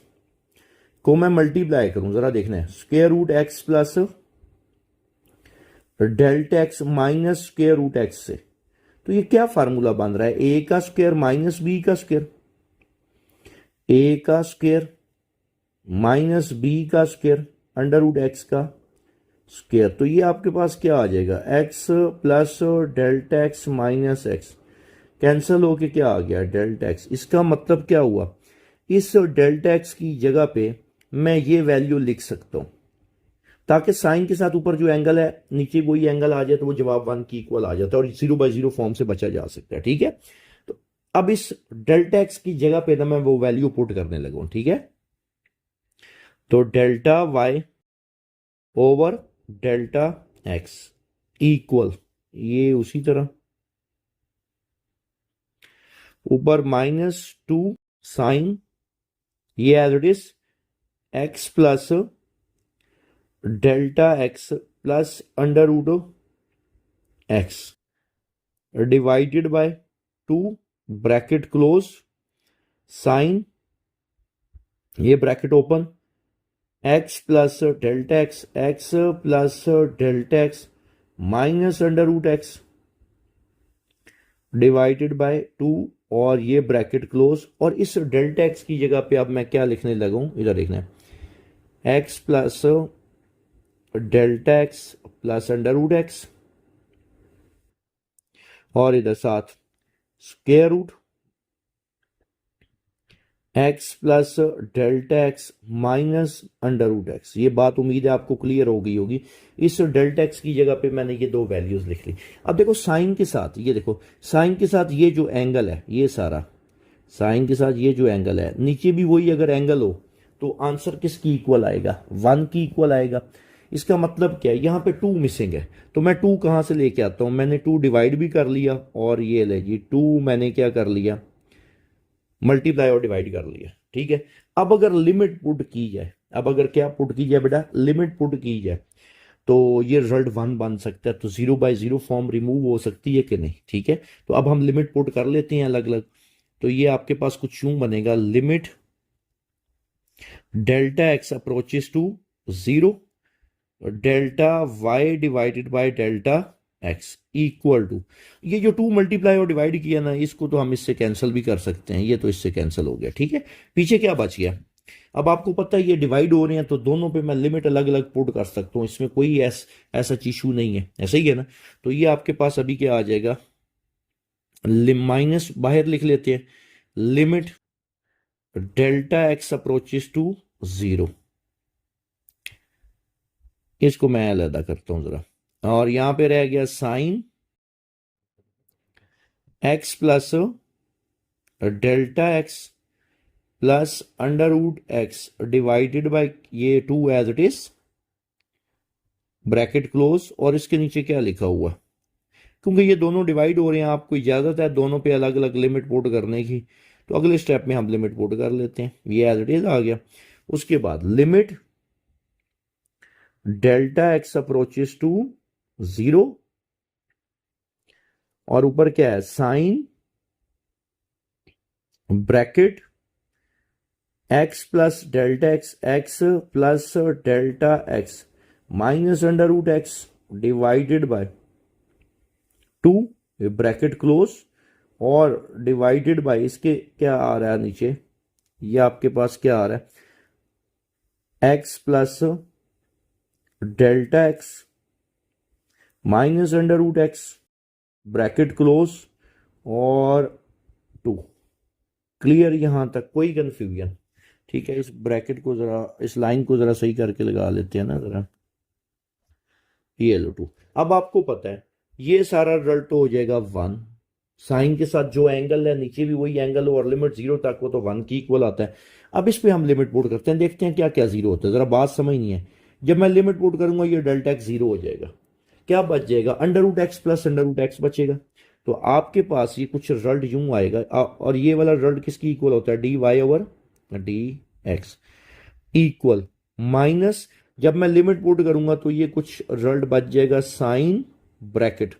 को मैं मल्टीप्लाई करूं, जरा देखना है, square root x plus delta x minus square root x से, तो ये क्या फार्मूला बन रहा है, ए का स्क्वायर माइनस बी का स्क्वायर, ए का स्क्वायर माइनस बी का स्क्वायर अंडर रूट एक्स का स्क्वायर। तो ये आपके पास क्या आ जाएगा, x plus delta x minus x, cancel होके क्या आ गया, डेल्टा एक्स। इसका मतलब क्या हुआ, इस डेल्टा एक्स की जगह पे मैं ये वैल्यू लिख सकता हूं, ताकि साइन के साथ ऊपर जो एंगल है नीचे वही एंगल आ जाए, तो वो जवाब 1 की इक्वल आ जाता है और 0/0 फॉर्म से बचा जा सकता है। ठीक है, तो अब इस डेल्टा एक्स की जगह पे ना मैं वो वैल्यू पुट करने लगूं। ठीक है, तो delta y over delta x equal, ये उसी तरह ऊपर -2 साइन, ये as it is x plus delta x plus under root x divided by 2 bracket close, sine, ये bracket open, x plus delta x plus delta x minus under root x divided by 2 और ये bracket close. और इस delta x की जगह पे अब मैं क्या लिखने लगा हूं, इधर देखना है, x plus delta x plus under root x और इधर साथ square root x plus delta x minus under root x. ये बात उम्मीद है आपको क्लियर हो गई होगी। इस डेल्टा एक्स की जगह पे मैंने ये दो वैल्यूज लिख ली। अब देखो साइन के साथ, ये देखो साइन के साथ ये जो एंगल है, ये सारा साइन के साथ ये जो एंगल है, नीचे भी वही अगर एंगल हो तो आंसर किसकी इक्वल आएगा? 1 की इक्वल आएगा। इसका मतलब क्या है? यहां पे 2 मिसिंग है, तो मैं 2 कहां से लेके आता हूं? मैंने 2 डिवाइड भी कर लिया, और ये ले जी 2 मैंने क्या कर लिया? मल्टीप्लाई और डिवाइड कर लिया, ठीक है। अब अगर लिमिट पुट की जाए, अब अगर क्या पुट की जाए बेटा? लिमिट पुट की जाए, तो ये रिजल्ट 1 बन सकता है। तो 0/0 फॉर्म रिमूव हो सकती है कि नहीं? ठीक है, तो अब हम लिमिट पुट कर लेते हैं अलग अलग। तो ये आपके पास कुछ यूं बनेगा, limit delta x approaches to 0, delta y divided by delta x equal to, ये जो 2 मल्टीप्लाई और डिवाइड किया ना, इसको तो हम इससे कैंसिल भी कर सकते हैं, ये तो इससे कैंसिल हो गया, ठीक है। पीछे क्या बच गया? अब आपको पता है ये डिवाइड हो रहे हैं, तो दोनों पे मैं लिमिट अलग अलग पुट कर सकता हूं, इसमें कोई ऐसा इशू नहीं है, ऐसा ही है ना। तो ये आपके पास अभी क्या आ जाएगा? माइनस बाहर लिख लेते हैं, limit delta x approaches to 0। इसको मैं अलग करता हूं जरा, और यहां पे रह गया sine x plus delta x plus under root x divided by ये 2 as it is, bracket close, और इसके नीचे क्या लिखा हुआ? क्योंकि ये दोनों डिवाइड हो रहे हैं, आपको इजाजत है दोनों पे अलग अलग लिमिट पुट करने की, तो अगले स्टेप में हम लिमिट पुट कर लेते हैं। ये एज इट इज आ गया। उसके बाद limit delta x approaches to 0, और ऊपर क्या है? Sine bracket x plus delta x, x plus delta x minus under root x divided by 2, bracket close, और डिवाइडेड बाय इसके क्या आ रहा है नीचे? ये आपके पास क्या आ रहा है? X plus delta x minus under root x bracket close और 2। क्लियर यहां तक? कोई कंफ्यूजन? ठीक है, इस ब्रैकेट को जरा, इस लाइन को जरा सही करके लगा लेते हैं ना जरा, ये लो 2। अब आपको पता है ये सारा रिजल्ट तो हो जाएगा 1, साइन के साथ जो एंगल है नीचे भी वही एंगल हो, और लिमिट 0 तक हो तो 1 की इक्वल आता है। अब इस पे हम लिमिट पुट करते हैं, देखते हैं क्या क्या 0 होता है। जरा बात समझ नहीं है, जब मैं लिमिट पुट करूंगा ये डेल्टा एक्स 0 हो जाएगा, क्या बच जाएगा? Under root x plus under root x बचेगा। तो आपके पास ये कुछ रिजल्ट यूं आएगा, और ये वाला रिजल्ट किसकी इक्वल होता है? D y over d x equal minus, जब मैं लिमिट पुट करूंगा तो ये कुछ रिजल्ट बच जाएगा, sine bracket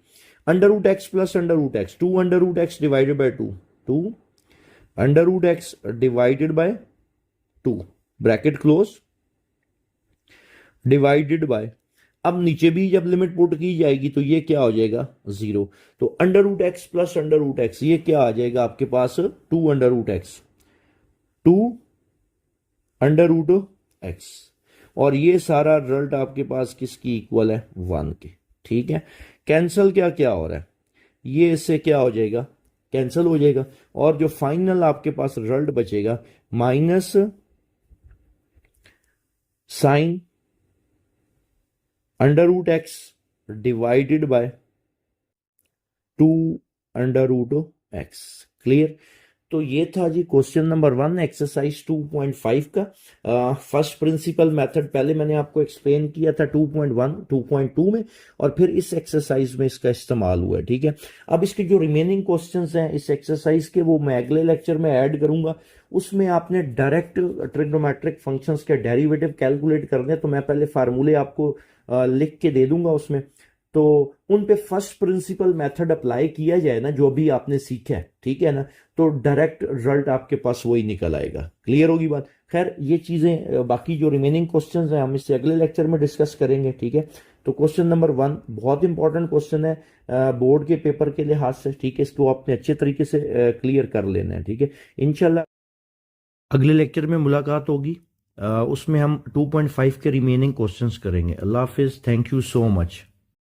under root x plus under root x, 2 under root x divided by 2, 2 under root x divided by 2 bracket close divided by, अब नीचे भी जब लिमिट पुट की जाएगी तो ये क्या हो जाएगा? 0। तो under root x plus under root x, ये क्या आ जाएगा आपके पास? 2 under root x, 2 under root x, और ये सारा रिजल्ट आपके पास किसकी इक्वल है? 1 के, ठीक है। कैंसल क्या क्या हो रहा है? ये इससे क्या हो जाएगा? कैंसिल हो जाएगा, और जो फाइनल आपके पास रिजल्ट बचेगा, minus sign under root x divided by 2 under root x. Clear? तो ये था जी क्वेश्चन नंबर 1 एक्सरसाइज 2.5 का फर्स्ट प्रिंसिपल मेथड। पहले मैंने आपको एक्सप्लेन किया था 2.1 2.2 में, और फिर इस एक्सरसाइज में इसका इस्तेमाल हुआ है, ठीक है। अब इसके जो रिमेनिंग क्वेश्चंस हैं इस एक्सरसाइज के, वो मैं अगले लेक्चर में ऐड करूंगा। उसमें आपने डायरेक्ट ट्रिग्नोमेट्रिक फंक्शंस के डेरिवेटिव कैलकुलेट करने हैं, तो मैं पहले फार्मूले आपको लिख के दे दूंगा उसमें, तो उन पे फर्स्ट प्रिंसिपल मेथड अप्लाई किया जाए ना, जो भी आपने सीखा है, ठीक है ना, तो डायरेक्ट रिजल्ट आपके पास वही निकल आएगा। क्लियर होगी बात? खैर ये चीजें, बाकी जो रिमेनिंग क्वेश्चंस हैं हम इससे अगले लेक्चर में डिस्कस करेंगे, ठीक है। तो क्वेश्चन नंबर 1 बहुत इंपॉर्टेंट क्वेश्चन है बोर्ड के पेपर के लिहाज से, ठीक है। इसको आपने अच्छे तरीके से क्लियर कर लेना है, ठीक है। इंशाल्लाह अगले लेक्चर में मुलाकात होगी, उसमें हम 2.5 के रिमेनिंग क्वेश्चंस करेंगे। अल्लाह हाफिज, थैंक यू सो मच।